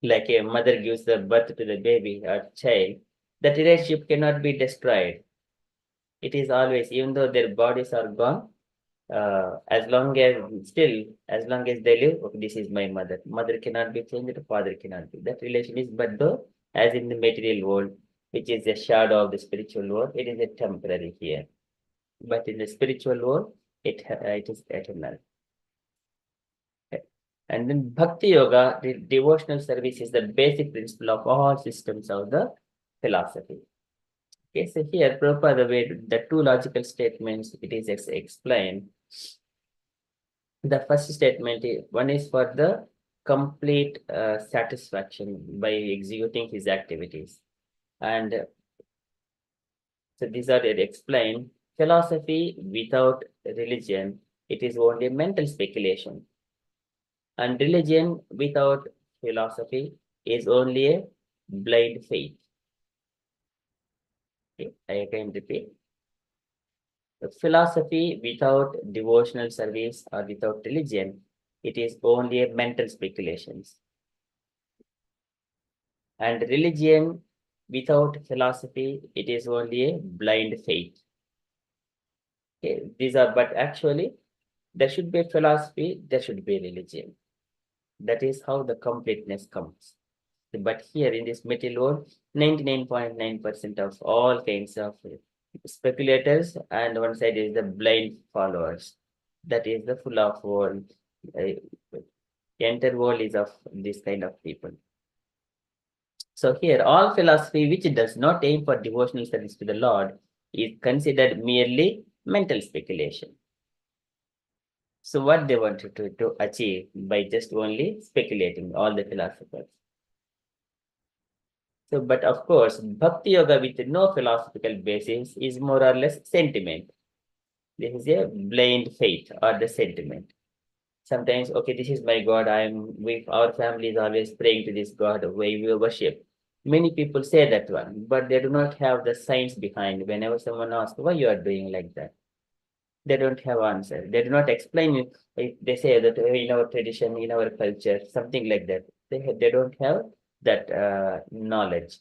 Like a mother gives the birth to the baby or child, that relationship cannot be destroyed. It is always, even though their bodies are gone, as long as they live, okay, this is my mother. Mother cannot be changed, father cannot be. That relation is, but though, as in the material world, which is a shadow of the spiritual world, it is a temporary here. But in the spiritual world, it is eternal. Okay. And then Bhakti Yoga, the devotional service, is the basic principle of all systems of the philosophy. Okay, so here, Prabhupada, the way the two logical statements, it is explained. The first statement, one is for the complete satisfaction by executing his activities. And so these are explained. Philosophy without religion, it is only mental speculation. And religion without philosophy is only a blind faith. Okay, I can repeat. philosophy without devotional service or without religion, it is only a mental speculations. And religion without philosophy, it is only a blind faith. Okay, these are, but actually, there should be philosophy, there should be religion. That is how the completeness comes. But here in this material world, 99.9% of all kinds of speculators, and one side is the blind followers. That is the full of world. Entire world is of this kind of people. So here, all philosophy which does not aim for devotional service to the Lord is considered merely mental speculation. So what they wanted to achieve by just only speculating, all the philosophers. So, but of course, Bhakti Yoga with no philosophical basis is more or less sentiment. This is a blind faith or the sentiment. Sometimes, okay, this is my God. Our family is always praying to this God. We worship. Many people say that one, but they do not have the science behind. Whenever someone asks why you are doing like that, they don't have answer. They do not explain it. They say that in our tradition, in our culture, something like that. They don't have that knowledge.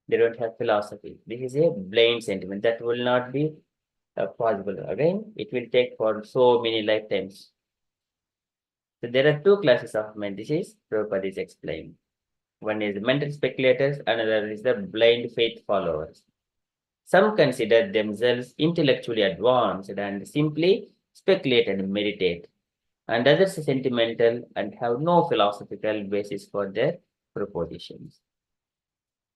They don't have philosophy. This is a blind sentiment that will not be possible. Again, it will take for so many lifetimes. So there are two classes of men. This is Prabhupada is explaining. One is mental speculators, another is the blind faith followers. Some consider themselves intellectually advanced and simply speculate and meditate, and others are sentimental and have no philosophical basis for their propositions.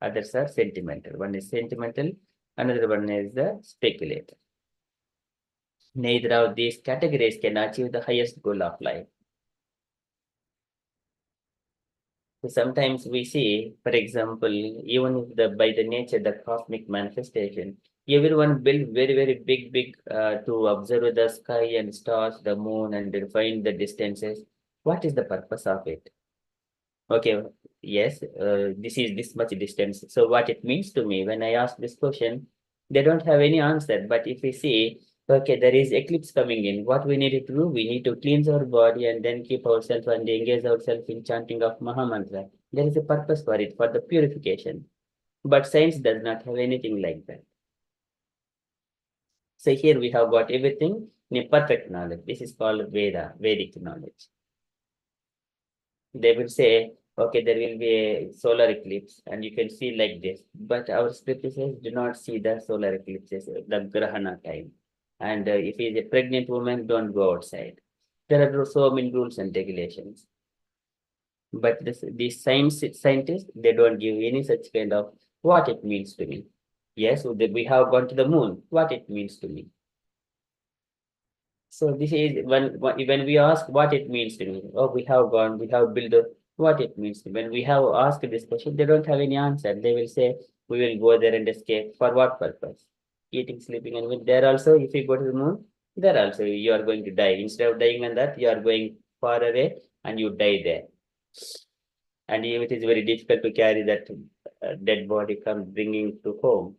Others are sentimental. One is sentimental, another one is the speculator. Neither of these categories can achieve the highest goal of life. So sometimes we see, for example, even if by the nature, the cosmic manifestation, everyone build very, very big to observe the sky and stars, the moon, and find the distances. What is the purpose of it? Okay, yes, this is this much distance. So what it means to me, when I ask this question, they don't have any answer. But if we see, okay, there is eclipse coming in, what we need to do, we need to cleanse our body and then keep ourselves and engage ourselves in chanting of Maha Mantra. There is a purpose for it, for the purification. But science does not have anything like that. So here we have got everything in a perfect knowledge. This is called Vedic knowledge. They will say, okay, there will be a solar eclipse and you can see like this. But our scripture says, do not see the solar eclipses, the Grahana time. And if he is a pregnant woman, don't go outside. There are so many rules and regulations. But these scientists, they don't give any such kind of what it means to me. Yes, we have gone to the moon, what it means to me. So this is when we ask what it means to me. Oh, we have gone, we have built what it means to me. When we have asked this question, they don't have any answer. They will say, we will go there and escape. For what purpose? Eating, sleeping, and with there also, if you go to the moon, there also you are going to die. Instead of dying on that, you are going far away and you die there. And it is very difficult to carry that dead body bringing to home.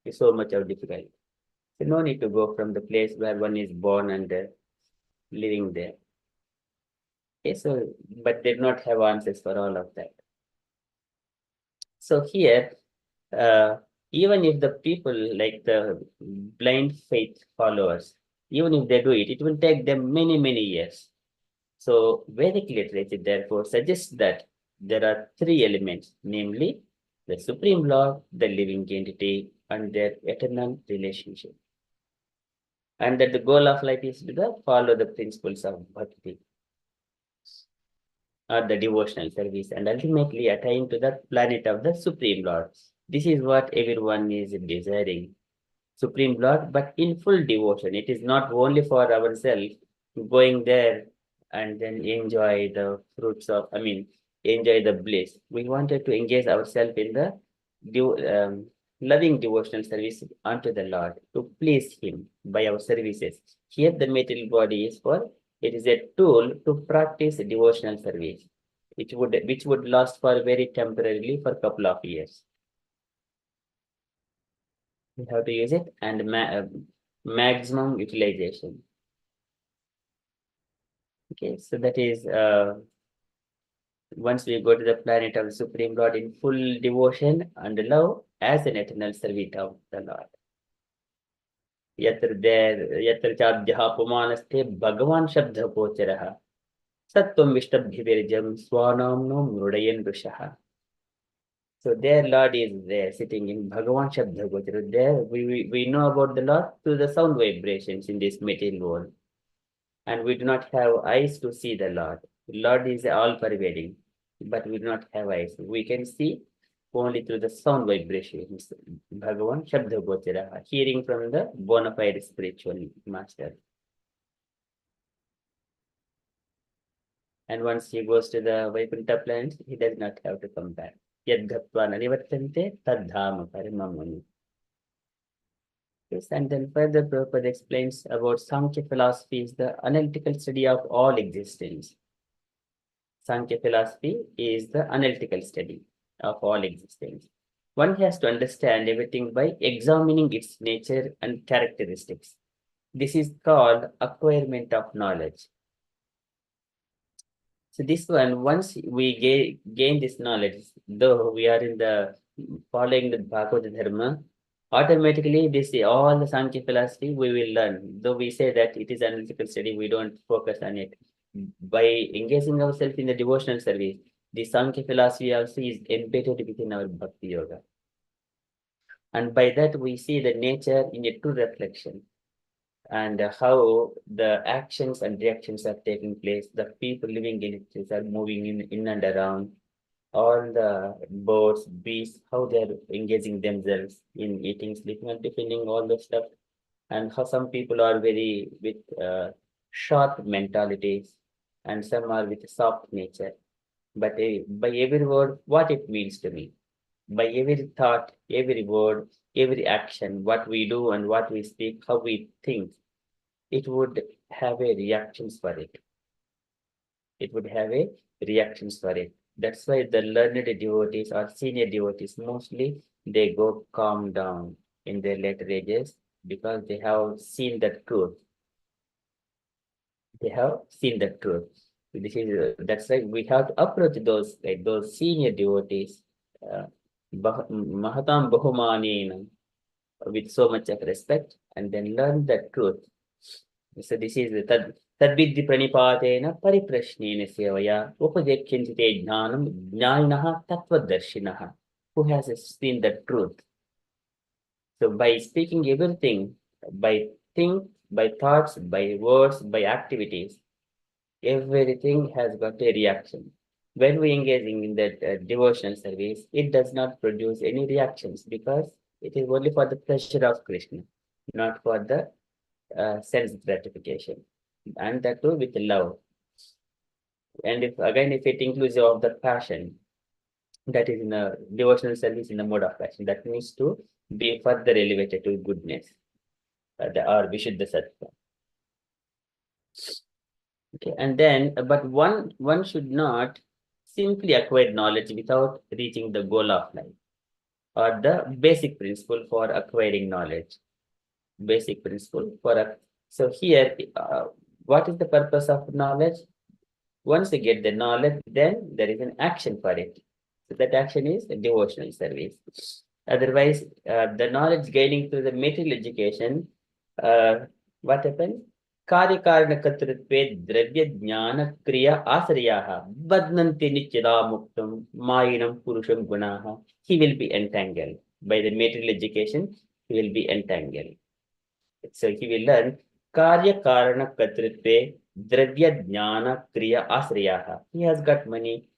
It's so much of difficult. So no need to go from the place where one is born and living there. Okay, so, but they do not have answers for all of that. So here, even if the people like the blind faith followers, even if they do it, it will take them many, many years. So Vedic literature therefore suggests that there are three elements, namely the Supreme Lord, the living entity, and their eternal relationship. And that the goal of life is to follow the principles of bhakti or the devotional service and ultimately attain to the planet of the Supreme Lord. This is what everyone is desiring. Supreme Lord, but in full devotion. It is not only for ourselves going there and then enjoy the fruits of, enjoy the bliss. We wanted to engage ourselves in the loving devotional service unto the Lord to please Him by our services. Here the material body is for, it is a tool to practice devotional service, which would last for very temporarily for a couple of years. We have to use it, and maximum utilization. Okay, so that is once we go to the planet of the Supreme Lord in full devotion and love as an eternal servant of the Lord. यत्र चाद्यः पुमानस्ते भगवान् शब्दगोचरः सत्त्वं विष्टभ्यविरजं स्वानाम्नो मृडयन् ऋषः. So their Lord is there sitting in Bhagavan Shabda Gochara. There we know about the Lord through the sound vibrations in this material world. And we do not have eyes to see the Lord. The Lord is all pervading, but we do not have eyes. We can see only through the sound vibrations. Bhagavan Shabda Gochara, hearing from the bona fide spiritual master. And once he goes to the Vaikuntha planet, he does not have to come back. Yad Gatva Narivartante Tadhama Paramamani. Yes, and then further Prabhupada explains about Sankhya philosophy is the analytical study of all existence. Sankhya philosophy is the analytical study of all existence. One has to understand everything by examining its nature and characteristics. This is called acquirement of knowledge. So this one, once we gain this knowledge, though we are in the following the Bhagavad Dharma, automatically all the Sankhya philosophy we will learn. Though we say that it is analytical study, we don't focus on it. By engaging ourselves in the devotional service, the Sankhya philosophy also is embedded within our Bhakti Yoga. And by that we see the nature in a true reflection, and how the actions and reactions are taking place. The people living in it are moving in and around. All the birds, beasts, how they are engaging themselves in eating, sleeping, and defending all the stuff. And how some people are very with sharp mentalities, and some are with soft nature. But by every word, what it means to me, by every thought, every word, every action, what we do and what we speak, how we think, it would have a reactions for it. It would have a reactions for it. That's why the learned devotees or senior devotees, mostly they go calm down in their later ages because they have seen the truth. They have seen the truth. That's why we have to approach those senior devotees, Mahatam Bahumanina, with so much of respect, and then learn the truth. So this is the Tadvidhi Pranipatena Pariprashnena Sevaya Upadekyantite Jnanam Jnanaha Tattvadarshinaha, who has seen the truth. So by speaking everything, by thoughts, by words, by activities, everything has got a reaction. When we engaging in that devotional service, it does not produce any reactions because it is only for the pleasure of Krishna, not for the sense gratification, and that too with love. And if it includes of the passion, that is in a devotional service in the mode of passion, that needs to be further elevated to goodness, or Vishuddha Sattva. Okay, and then, but one should not simply acquire knowledge without reaching the goal of life, or the basic principle for acquiring knowledge. Basic principle for so here, what is the purpose of knowledge? Once you get the knowledge, then there is an action for it. So that action is a devotional service. Otherwise, the knowledge gaining through the material education, what happens? Karyakarana Katritve Dravya Jnana Kriya Asriyaha Badnanti Nichida Muktam Mayinam Purusham Gunaha. He will be entangled. By the material education, he will be entangled. So he will learn Karya Karana Katritve Dravya Jnana Kriya Asriyaha. He has got money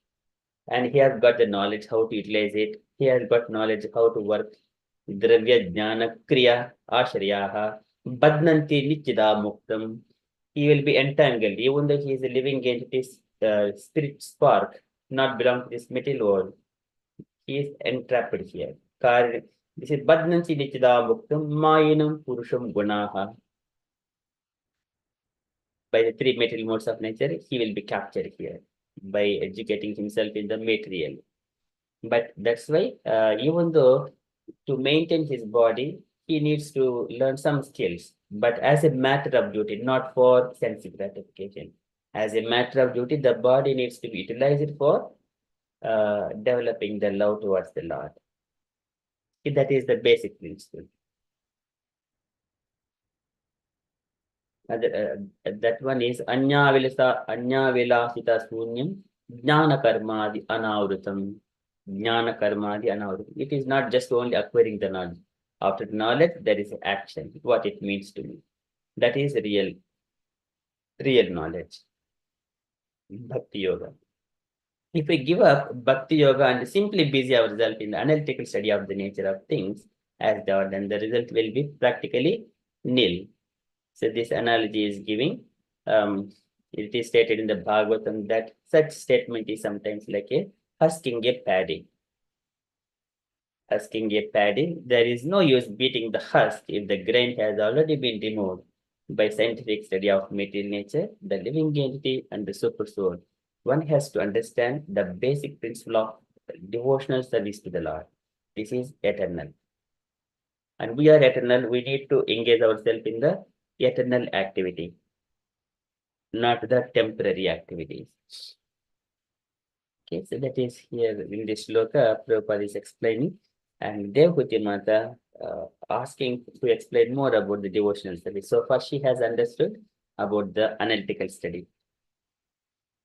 and he has got the knowledge how to utilize it. He has got knowledge how to work. Dravya Jnana Kriya Asriyaha Badnanti Nichida Muktam. He will be entangled, even though he is a living entity, spirit spark, not belong to this material world. He is entrapped here. This is Badnanti Nichida Muktam Mayinam Purusham Gunaha. By the three material modes of nature, he will be captured here by educating himself in the material. But that's why, even though to maintain his body, he needs to learn some skills, but as a matter of duty, not for sense gratification. As a matter of duty, the body needs to be utilized for developing the love towards the Lord. That is the basic principle. That one is Anya Vilasita Sunyam Jnana Karmadi Anavrutam. Jnana Karmadi Anavrutam. It is not just only acquiring the knowledge. After knowledge, there is action, what it means to me. That is real knowledge. Bhakti Yoga. If we give up Bhakti Yoga and simply busy ourselves in the analytical study of the nature of things as God, then the result will be practically nil. So this analogy is giving, it is stated in the Bhagavatam that such statement is sometimes like a husking a paddy. Husking a paddy, there is no use beating the husk if the grain has already been removed by scientific study of material nature, the living entity, and the super soul. One has to understand the basic principle of devotional service to the Lord. This is eternal. And we are eternal, we need to engage ourselves in the eternal activity, not the temporary activities. Okay, so that is here in this shloka, Prabhupada is explaining, and Devhuti Mata asking to explain more about the devotional service. So far, she has understood about the analytical study.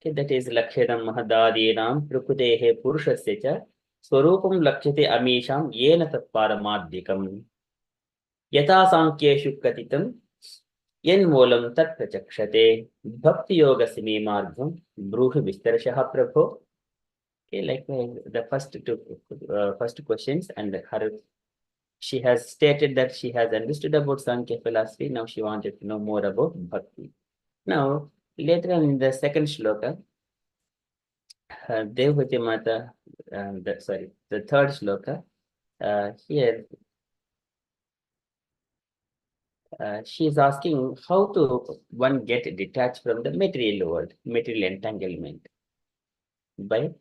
Okay, that is Lakshanam Mahadadinam Prakutehe Purushasya cha Swarupam Lakshate Amisham Yena Tat Paramadhikam Yata Sankyeshu Katitam Yen Molam Tat Prachakshate Bhakti Yoga Simi Margam Bruhu Vistarashaha Prabhu. Okay, like the first questions, and she has stated that she has understood about Sankhya philosophy. Now she wanted to know more about Bhakti. Now, later on in the second shloka, Devhuti Mata, the third shloka, here she is asking how to one get detached from the material world, material entanglement. By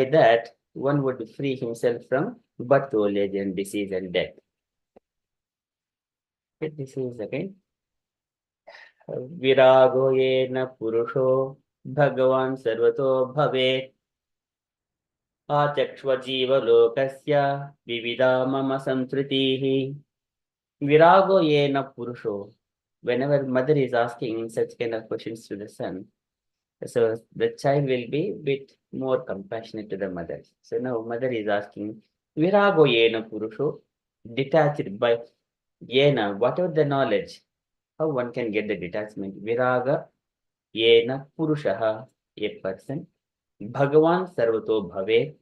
that, one would free himself from birth, old age, and disease and death. Okay, this is again Virago yena purusho Bhagavan sarvato bhavet Achakshva jiva lokasya vivida mama samtritihi. Virago yena purusho. Whenever mother is asking such kind of questions to the son, so the child will be a bit more compassionate to the mother. So now mother is asking, Virago yena purusho, detached by yena, whatever the knowledge, how one can get the detachment. Viraga yena purushaha, a person. Bhagavan sarvato bhave,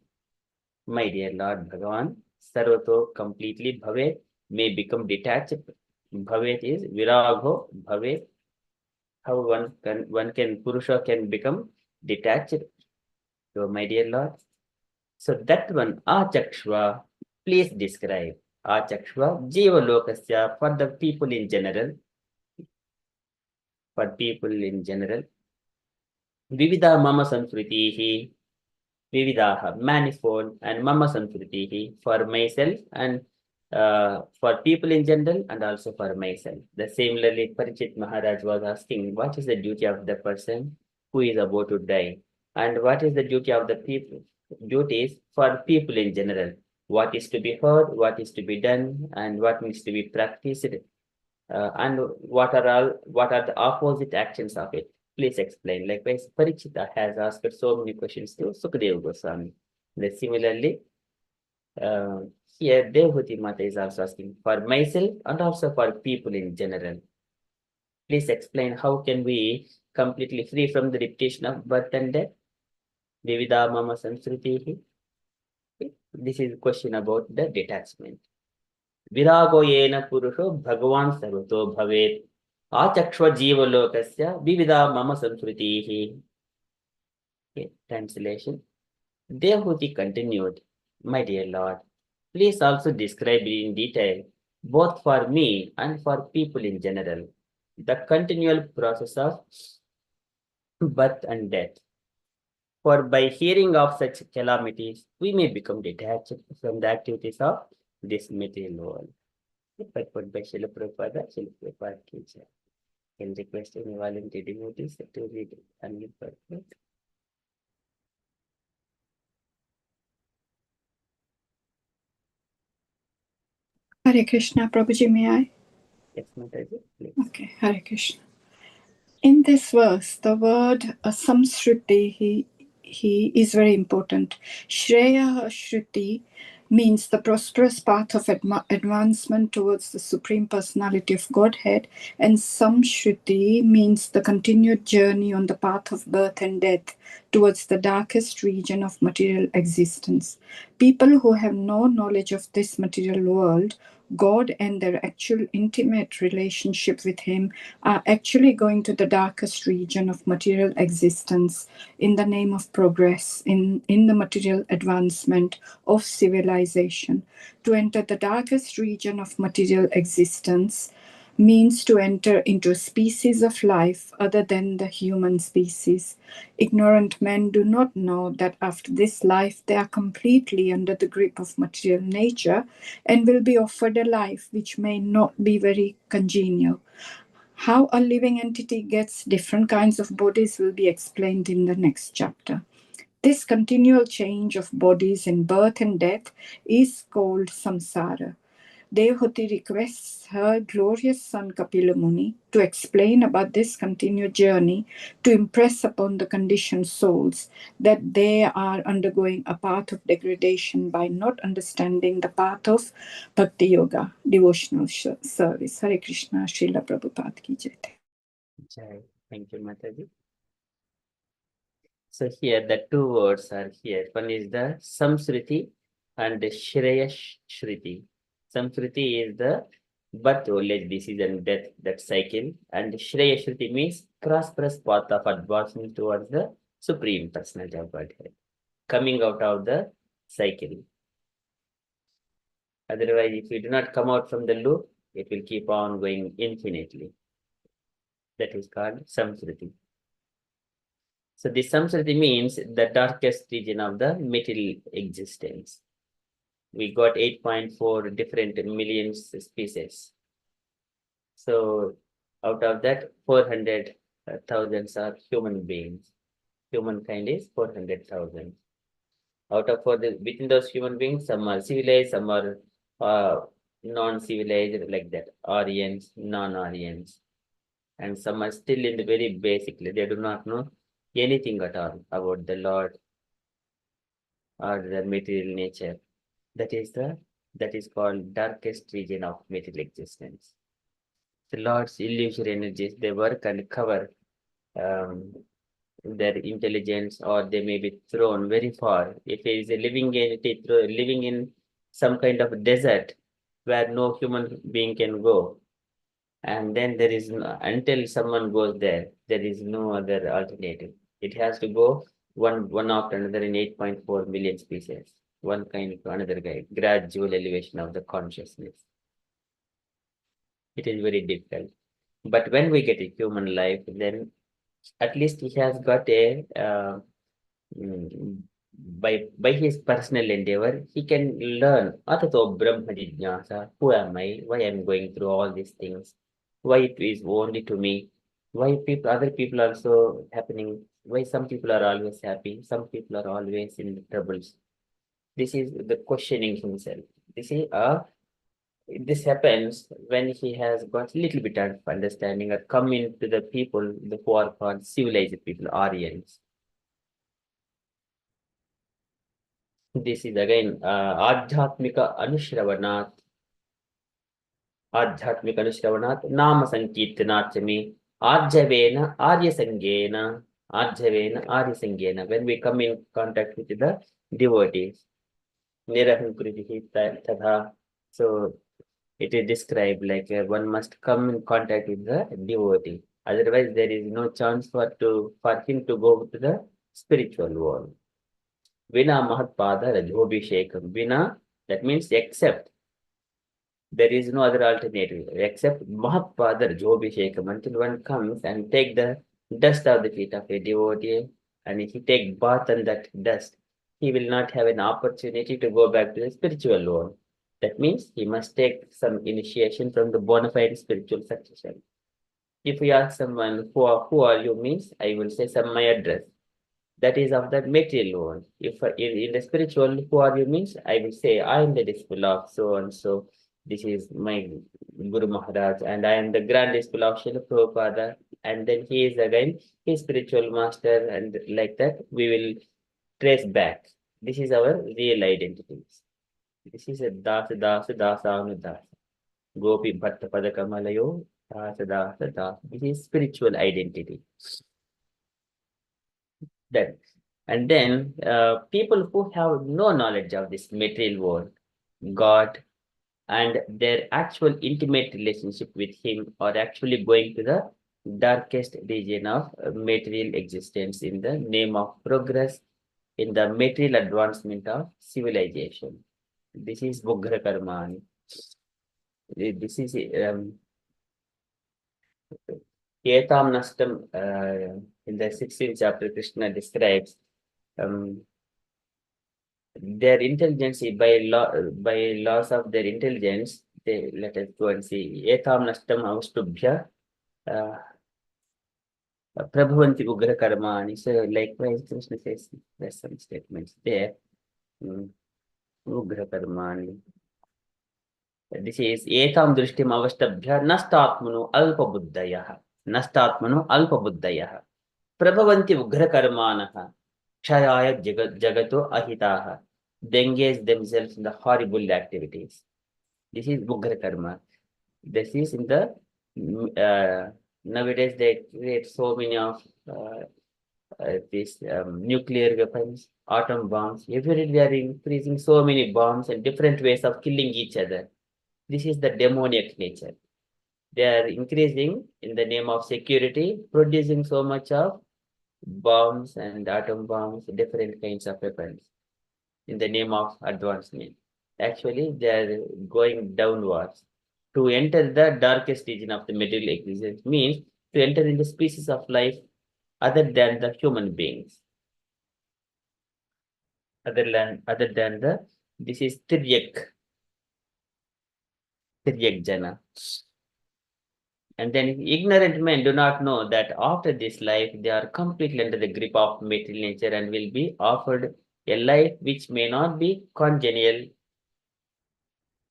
my dear Lord Bhagavan, sarvato completely bhave, may become detached. Bhavet is virago bhave. How one can Purusha can become detached. So, my dear Lord, so that one Achakshva, please describe Achakshva Jiva Lokasya for the people in general. For people in general, Vivida Mama Sanskritihi, Vividaha, manifold, and Mama Sanskritihi for myself and for people in general and also for myself. The similarly, Parikshit Maharaj was asking, what is the duty of the person who is about to die? And what is the duty of the people? Duties for people in general. What is to be heard, what is to be done, and what needs to be practiced, and what are the opposite actions of it? Please explain. Likewise, Parikshita has asked so many questions to Sukadeva Goswami. Similarly, here Devhuti Mata is also asking for myself and also for people in general. Please explain how can we completely free from the repetition of birth and death? Vivida Mama Sanskritihi. This is a question about the detachment. Virago yena purusho Bhagavan sarvato bhavet Achakshva jiva lokasya vivida mama samskritihi. Okay, translation. Devhuti continued, my dear Lord, please also describe in detail, both for me and for people in general, the continual process of birth and death. For by hearing of such calamities, we may become detached from the activities of this material world. Put by Srila Prabhupada, Srila Prabhupada ki jai. Can request any volunteer devotees to read and give purpose. Hare Krishna, Prabhuji, may I? Yes, Mataji, please. Okay, Hare Krishna. In this verse, the word samsruti, he is very important. Shreya Shruti means the prosperous path of advancement towards the Supreme Personality of Godhead, and samshruti means the continued journey on the path of birth and death towards the darkest region of material existence. People who have no knowledge of this material world, God, and their actual intimate relationship with Him are actually going to the darkest region of material existence in the name of progress, in the material advancement of civilization. To enter the darkest region of material existence means to enter into a species of life other than the human species. Ignorant men do not know that after this life they are completely under the grip of material nature and will be offered a life which may not be very congenial. How a living entity gets different kinds of bodies will be explained in the next chapter. This continual change of bodies in birth and death is called samsara. Devahuti requests her glorious son Kapila Muni to explain about this continued journey, to impress upon the conditioned souls that they are undergoing a path of degradation by not understanding the path of Bhakti Yoga, devotional service. Hare Krishna, Srila Prabhupada ki jai. Jai. Thank you, Mataji. So here the two words are here. One is the Samsruti and the Shreya Shruti. Samsruti is the birth, old age, disease, and death, that cycle. And Shreya Shruti means prosperous path of advancement towards the Supreme Personality of Godhead, coming out of the cycle. Otherwise, if we do not come out from the loop, it will keep on going infinitely. That is called Samsruti. So the samsriti means the darkest region of the material existence. We got 8.4 different millions species. So out of that, 400,000 are human beings. Humankind is 400,000. Out of within those human beings, some are civilized, some are non-civilized, like that, Aryans, non-Aryans. And some are still in the very basically, they do not know anything at all about the Lord or the material nature. That is called darkest region of material existence. The Lord's illusory energies, they work and cover their intelligence, or they may be thrown very far. If it is a living entity living in some kind of desert where no human being can go, and then there is no, until someone goes there, there is no other alternative. It has to go one after another in 8.4 million species, one kind to another kind, gradual elevation of the consciousness. It is very difficult. But when we get a human life, then at least he has got a by his personal endeavor, he can learn Atato Brahma Jignasa, who am I, why I'm going through all these things, why it is only to me, why other people are so happening, why some people are always happy, some people are always in troubles. This is the questioning himself. This happens when he has got a little bit of understanding or come into the people who are called civilized people, Aryans. This is again Adhyatmika Anushravanat. Adhyatmika Anushravanat Nama Sankirtanachami Arjavena Arya Sangena Arjavena Arya Sangena. When we come in contact with the devotees, Nirahan Kritihi Tadha. So it is described like one must come in contact with the devotee. Otherwise, there is no chance for him to go to the spiritual world. Vina Mahatpada Rajobhishekam. Vina, that means except. There is no other alternative except Mahatpada Rajobhishekam. Until one comes and take the dust of the feet of a devotee, and if he take bath on that dust, he will not have an opportunity to go back to the spiritual world. That means he must take some initiation from the bona fide spiritual succession. If we ask someone, who are you, means I will say some my address. That is of the material world. If in the spiritual, who are you, means I will say I am the disciple of so and so. This is my Guru Maharaj, and I am the grand disciple of Srila Prabhupada. And then he is again his spiritual master, and like that we will trace back. This is our real identity. This is a Dasa. Gopi Bhatta Padakamalayo, Dasa. This is spiritual identity. That. And then people who have no knowledge of this material world, God, and their actual intimate relationship with Him are actually going to the darkest region of material existence in the name of progress, in the material advancement of civilization. This is Bughra Karmani. This is Etam Nastam. In the 16th chapter, Krishna describes their intelligence by loss of their intelligence. Let us go and see. Etam Nastam Austubhya Prabhavanti Ugra Karmani. So likewise, Krishna says there's some statements there. Ugra Karmani. This is Etam Drishtim Avastabhya Nastatmanu Alpa Buddhayaha. Nastatmanu Alpa Buddhayaha. Prabhavanti Ugra Karmanaha. Kshayaya Jagato Ahitaha. They engage themselves in the horrible activities. This is Ugra Karma. This is in the nowadays they create so many of these nuclear weapons, atom bombs. Every day they are increasing so many bombs and different ways of killing each other. This is the demoniac nature. They are increasing in the name of security, producing so much of bombs and atom bombs, different kinds of weapons in the name of advancement. Actually, they are going downwards. To enter the darkest region of the material existence means to enter in the species of life other than the human beings. Other than the, this is Tiryak Jana. And then ignorant men do not know that after this life, they are completely under the grip of material nature and will be offered a life which may not be congenial.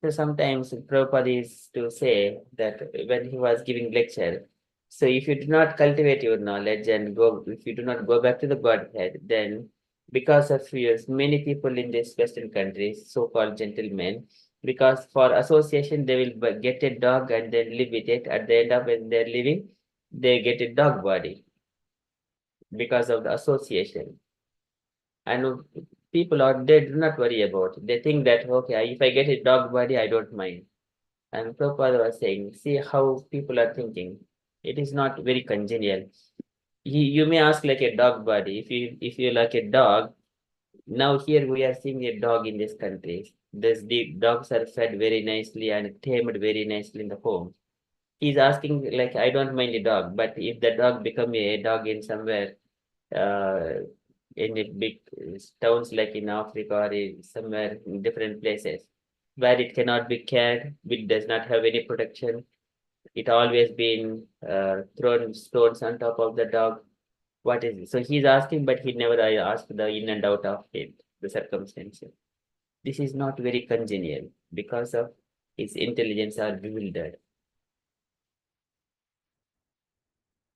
So sometimes Prabhupada is to say that when he was giving lecture, so if you do not cultivate your knowledge and if you do not go back to the Godhead, then because of years, many people in these Western countries, so-called gentlemen, because for association, they will get a dog and then live with it. At the end of when they're living, they get a dog body because of the association. And people out there do not worry about it. They think that, okay, if I get a dog body, I don't mind. And Prabhupada was saying, see how people are thinking. It is not very congenial. You may ask like a dog body. If you like a dog, now here we are seeing a dog in this country. The dogs are fed very nicely and tamed very nicely in the home. He's asking like, I don't mind a dog, but if the dog become a dog in somewhere, in a big towns like in Africa or somewhere in different places, where it cannot be cared, it does not have any protection. It always been thrown stones on top of the dog. What is it? So he's asking, but he never asked the in and out of it, the circumstances. This is not very congenial because of his intelligence are bewildered.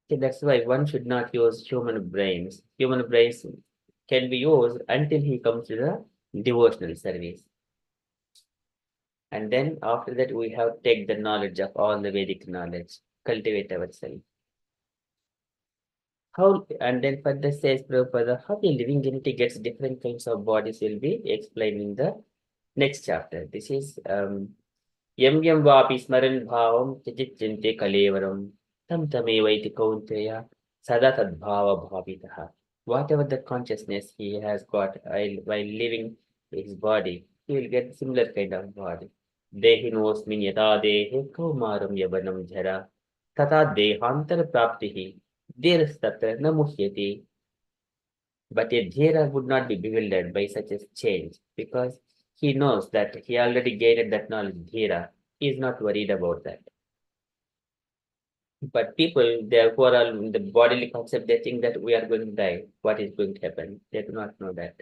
Okay, that's why one should not use human brains. Human brains can be used until he comes to the devotional service. And then after that, we have to take the knowledge of all the Vedic knowledge, cultivate ourselves. How, and then further says Prabhupada, how a living entity gets different kinds of bodies will be explained in the next chapter. This is Yam Yam Vapi Smaran Bhavam Chachit Chinte Kalevaram Tam Tamevaiti Kaunteya Sada Tadbhava Bhavitaha. Whatever the consciousness he has got while living his body, he will get similar kind of body. Dehinosmin yata dehe kaumaram yabanam jara tata dehantar praptihi dirastatra namuhyati. But a dhira would not be bewildered by such a change because he knows that he already gained that knowledge, Dhira. He is not worried about that. But people, who are all in the bodily concept, they think that we are going to die. What is going to happen? They do not know that.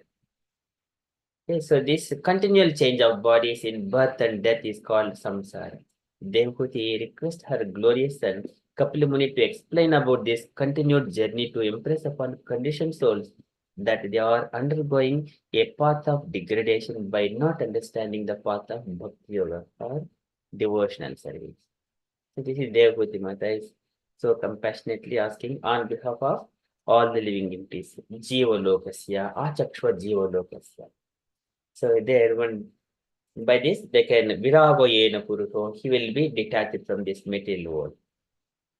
Okay, so this continual change of bodies in birth and death is called samsara. Devhuti requests her glorious son Kapila Muni to explain about this continued journey to impress upon conditioned souls that they are undergoing a path of degradation by not understanding the path of bhakti yoga or devotional service. So this is Devhuti Mata is so compassionately asking on behalf of all the living entities. Jiva lokasya, achakshva jiva lokasya. So there, by this they can virago yena puruto, he will be detached from this material world.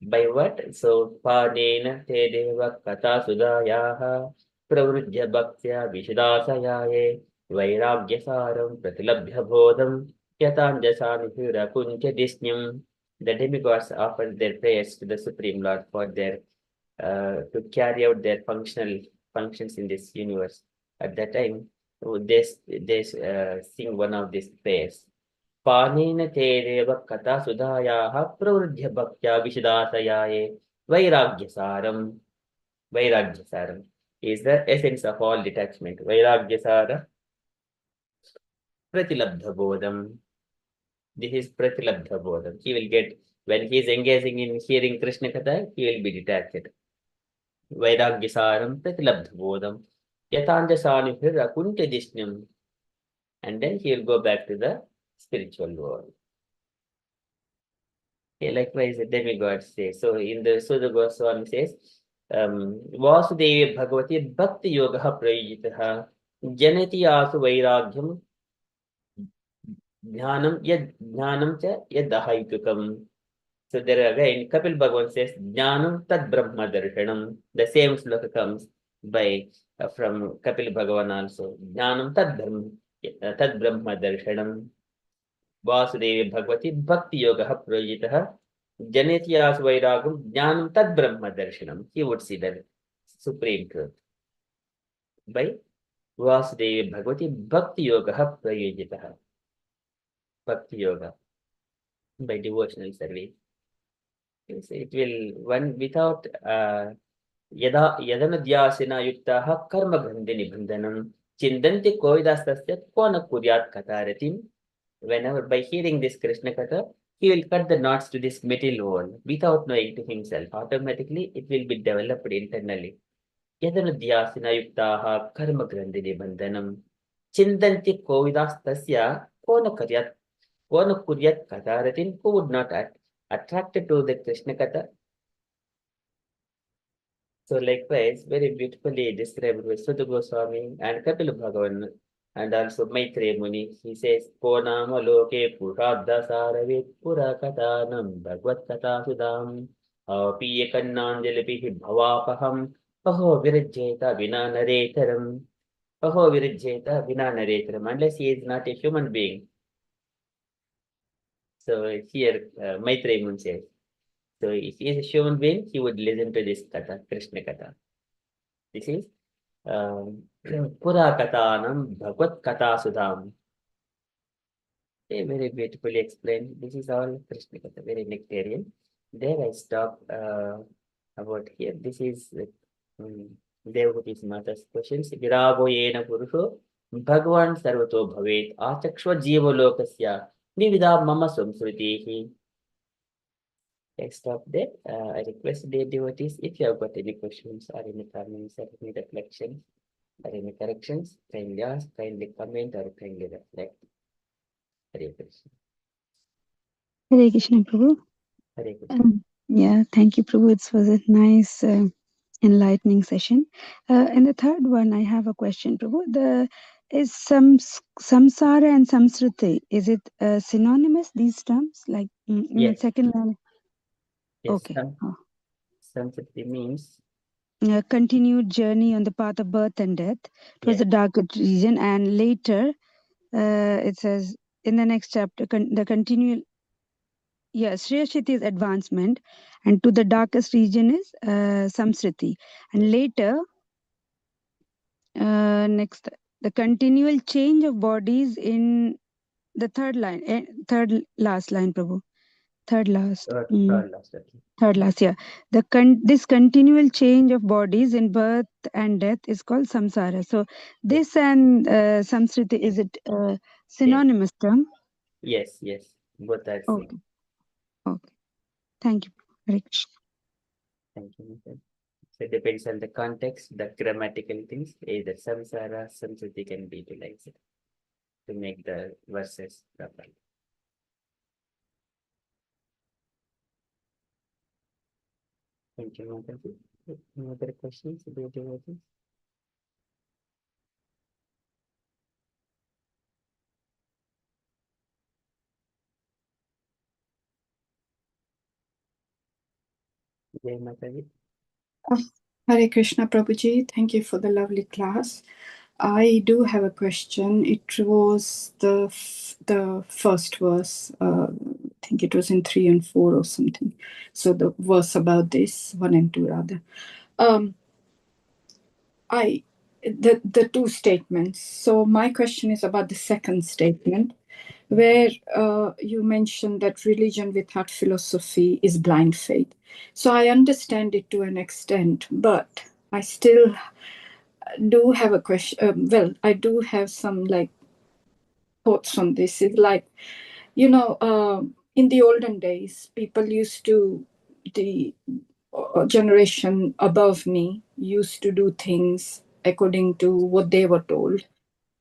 By what? So panena te deva kata sudayaha pravrudya bhaktya vishudasayaye vairagya saram pratilabhya bodham yatanjasani kuncha disnyam. The demigods offer their prayers to the Supreme Lord for their to carry out their functions in this universe. At that time, they sing one of these prayers. Panena te deva kata sudayaha pravruddhya bhaktya vishudasayaye vairagyasaram. Vairagyasaram is the essence of all detachment. Vairagyasara pratilabdha bodham. This is pratilabdha bodham. He will get, when he is engaging in hearing Krishna Katha, he will be detached. Vairagyasaram pratilabdha bodham. Yatanjasani kunta disnyam. And then he will go back to the spiritual world. Okay, likewise, the demigods say. So in the Sudha Goswami says, Vasudevi Bhagavati Bhakti Yoga Prayitaha Janati Asu Vairagyam Jnanam cha Yadahaitukam. So there again, Kapil Bhagavan says, Jnanam Tad Brahma Darshanam. The same sloka comes by from Kapil Bhagavan also. Jnanam Tad Brahma Darshanam. Vasudevi Bhagavati Bhakti Yoga Prayitaha Janetyasu Vairagam Jnanam Tad Brahma Darshanam. He would see the supreme truth. By Vasudevi Bhagavati Bhakti Yoga Prayitaha. Bhakti Yoga. By devotional service. It will, one without Yadanadhyasena Yuktaha Karma Gandhi Nibandhanam Chindanti Koidastasya Kona Kuryat Kataratim. Whenever by hearing this Krishna Katha, he will cut the knots to this material world without knowing to himself. Automatically, it will be developed internally. Yadanadhyasena Yuktaha Karma Gandhi Nibandhanam Chindanti Koidastasya Kona Kuryat Kataratim. Who would not attracted to the Krishna Katha? So likewise, very beautifully described by Sudha Goswami and Kapila Bhagavan and also Maitreya Muni. He says, Konama loke puradha saravit pura katanam bhagvat kata sudam piya kannanjalipihi bhavapaham aho virajjeta vina naretaram. Aho virajjeta vina naretaram. Unless he is not a human being. So here Maitreya Muni says, so if he is a human being, he would listen to this Katha, Krishna Katha. This is Pura Katanam Bhagavad Katha Sudam. Very beautifully explained. This is all Krishna Katha, very nectarian. There I stop about here. This is Devhuti's Mata's questions. Virago yena purusho Bhagavan sarvato bhavet achakshva jiva lokasya nivida mama samsritihi. I stop there. I request the devotees, if you have got any questions or any comments or any reflections or any corrections, kindly ask, kindly comment, or kindly reflect. Hare Krishna. Hare Krishna, Prabhu. Hare Krishna. Yeah, thank you, Prabhu. It was a nice, enlightening session. And the third one, I have a question, Prabhu. Is samsara and samsriti, is it synonymous, these terms? Like in the Yes. second line? Yes. Okay. Samsriti means continued journey on the path of birth and death. It was yeah. the darkest region, and later it says in the next chapter, the continual. Yes, Shriyashiti is advancement, and to the darkest region is Samsriti. And later, next the continual change of bodies in the third line, third last line, Prabhu. Third last. Third last, okay. Third last, yeah. This continual change of bodies in birth and death is called samsara. So this and samsriti, is it synonymous term? Yes, both are Okay. same. Okay. Thank you. Hare Krishna. Thank you, Mother. So it depends on the context, the grammatical things, either samsara, samsriti can be utilized to make the verses properly. Thank you, Mataji. Any other questions about the verses? Jai Mataji. Hare Krishna Prabhuji, thank you for the lovely class. I do have a question. It was the first verse. I think it was in 3 and 4 or something. So the verse about this, 1 and 2 rather. The two statements. So my question is about the second statement, where you mentioned that religion without philosophy is blind faith. So I understand it to an extent, but I still do have a question. Well, I do have some like thoughts on this. It's like, in the olden days, people used to, the generation above me used to do things according to what they were told.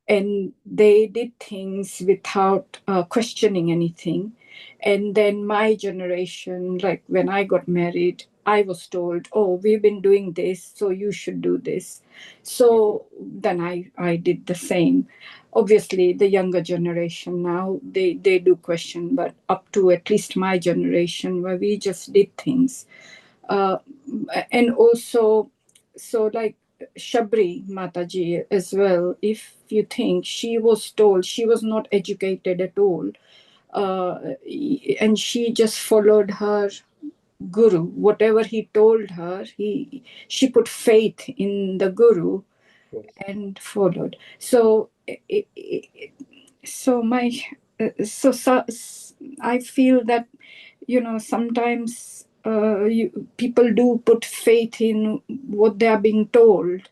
And they did things without questioning anything. And then my generation, like when I got married, I was told, oh, we've been doing this, so you should do this. So then I did the same. Obviously, the younger generation now, they do question, but up to at least my generation, where we just did things. And also, so like Shabri Mataji as well, if you think, she was told, she was not educated at all. And she just followed her guru. Whatever he told her, she put faith in the guru and followed. So, I feel that, sometimes people do put faith in what they are being told.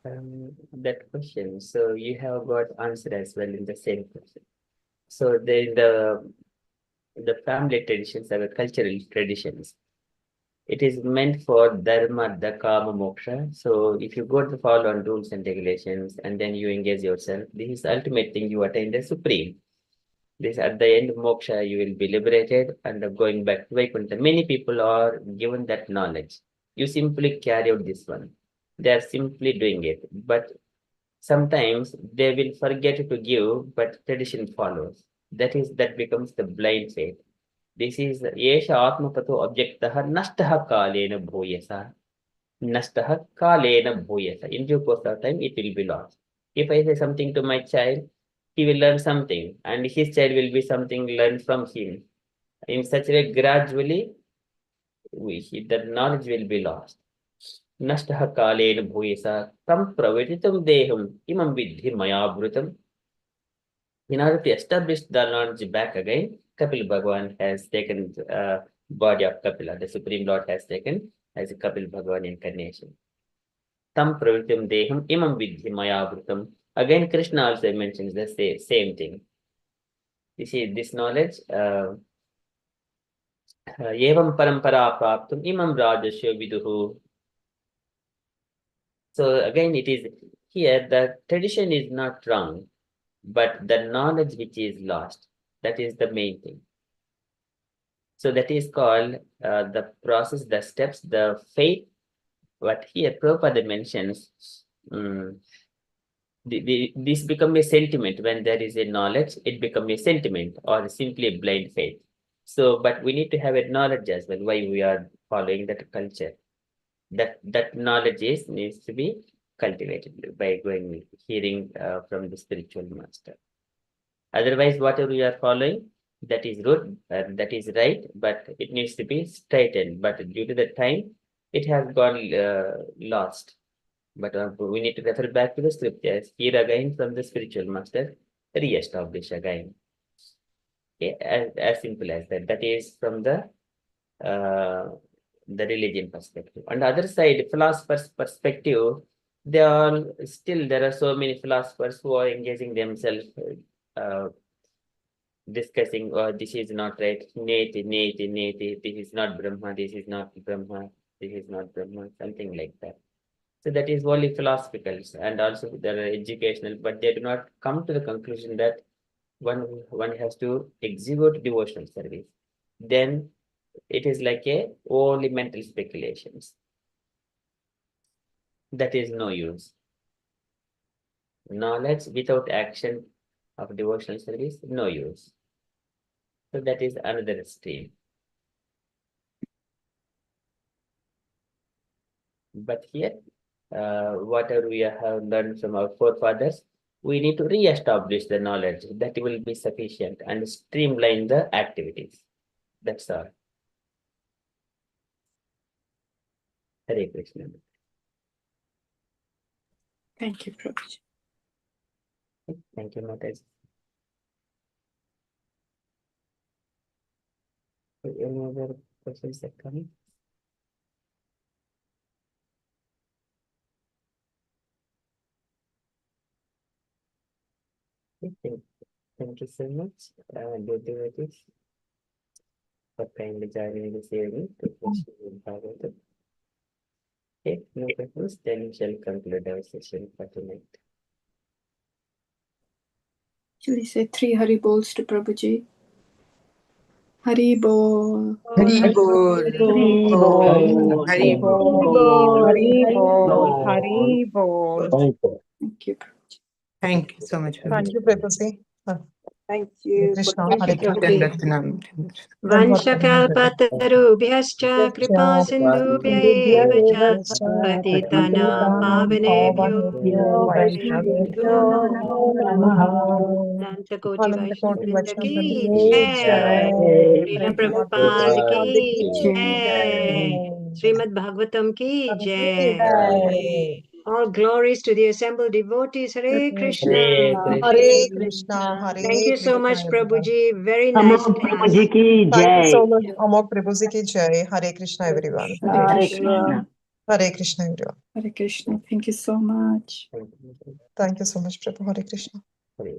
That question, so you have got answer as well in the same question. So the family traditions are the cultural traditions. It is meant for dharma, the kama, moksha. So if you go to follow on rules and regulations and then you engage yourself, this is the ultimate thing, you attain the supreme. This at the end of moksha, you will be liberated and going back to Vaikuntha. Many people are given that knowledge. You simply carry out this one. They are simply doing it. But sometimes they will forget to give, but tradition follows. That becomes the blind faith. This is Yesha Atmapato Objectaha Nashtaha Kalena Bhuyasa. Nashtaha Kalena Bhuyasa. In due course of time, it will be lost. If I say something to my child, he will learn something, and his child will be something learned from him. In such a way, gradually, the knowledge will be lost. Nashtaha Kalena Bhuyasa. Tam Pravititam Deham Imam Vidhi Mayabrutam. In order to establish the knowledge back again, Kapil Bhagavan has taken body of Kapila, the Supreme Lord has taken as a Kapil Bhagavan incarnation. Tam pravitam deham imam vidhi mayavrutam. Again, Krishna also mentions the same thing. You see, this knowledge, evam parampara praptum imam rajasya viduhu. So again, it is here, the tradition is not wrong, but the knowledge which is lost, that is the main thing. So that is called the process, the steps, the faith. What here Prabhupada mentions, this becomes a sentiment. When there is a knowledge, it becomes a sentiment or simply a blind faith. So, but we need to have a knowledge as well, why we are following that culture. That knowledge needs to be cultivated by hearing from the spiritual master. Otherwise, whatever you are following, that is good, that is right, but it needs to be straightened. But due to the time, it has gone lost. But we need to refer back to the scriptures. Here again from the spiritual master, re-establish again. Okay, as simple as that. That is from the religion perspective. On the other side, philosophers' perspective, there are so many philosophers who are engaging themselves, discussing, oh, this is not right, neti, this is not Brahma, this is not Brahma, this is not Brahma, something like that. So that is only philosophical, and also there are educational, but they do not come to the conclusion that one has to execute devotional service. Then it is like only mental speculations. That is no use. Knowledge without action of devotional service, no use. So that is another stream. But here, whatever we have learned from our forefathers, we need to re-establish the knowledge. That will be sufficient and streamline the activities. That's all. Hare Krishna. Thank you, Prabhuji. Thank you, Mataji. Any other questions that come? Thank you so much, dear devotees, for kindly joining this evening to Srimad Bhagavatam. Okay, no questions, then we shall conclude our session for tonight. Shall we say 3 Hari Bols to Prabhuji? Hari Bol. Hari Bol. Hari Bol, Hari Bol, Hari Bol, Hari Hari Bol. Thank you, Prabhuji. Thank you so much. Thank you, Prabhuji. Thank Hare you. Krishna, Thank you, Hare Prabhuji. Krishna. Vanshakalpatarubhyascha kripa sindhubhya eva cha patitana pavanebhyo vaishnavebhyo namo namaha. Anantakoti Anantakoti Vaishnavrinda Vaishnava ki Vrinda jai. Jai. Srila Srila Prabhupada Prabhupada ki ki jai. Jai. Srimad Bhagavatam ki Ki jai. Jai. All glories to the assembled devotees. Hare Krishna. Hare Krishna, Thank Hare you so much, Krishna, everyone. Prabhuji. Very nice Amogha class. Prabhuji ki Thank you so jai. much, Amogha Prabhuji ki Jai. Hare Krishna, everyone. Hare Hare Krishna. Krishna. Hare Krishna, everyone. Hare Krishna. Thank you so much. Thank you so much, Prabhu. Hare Krishna. Hare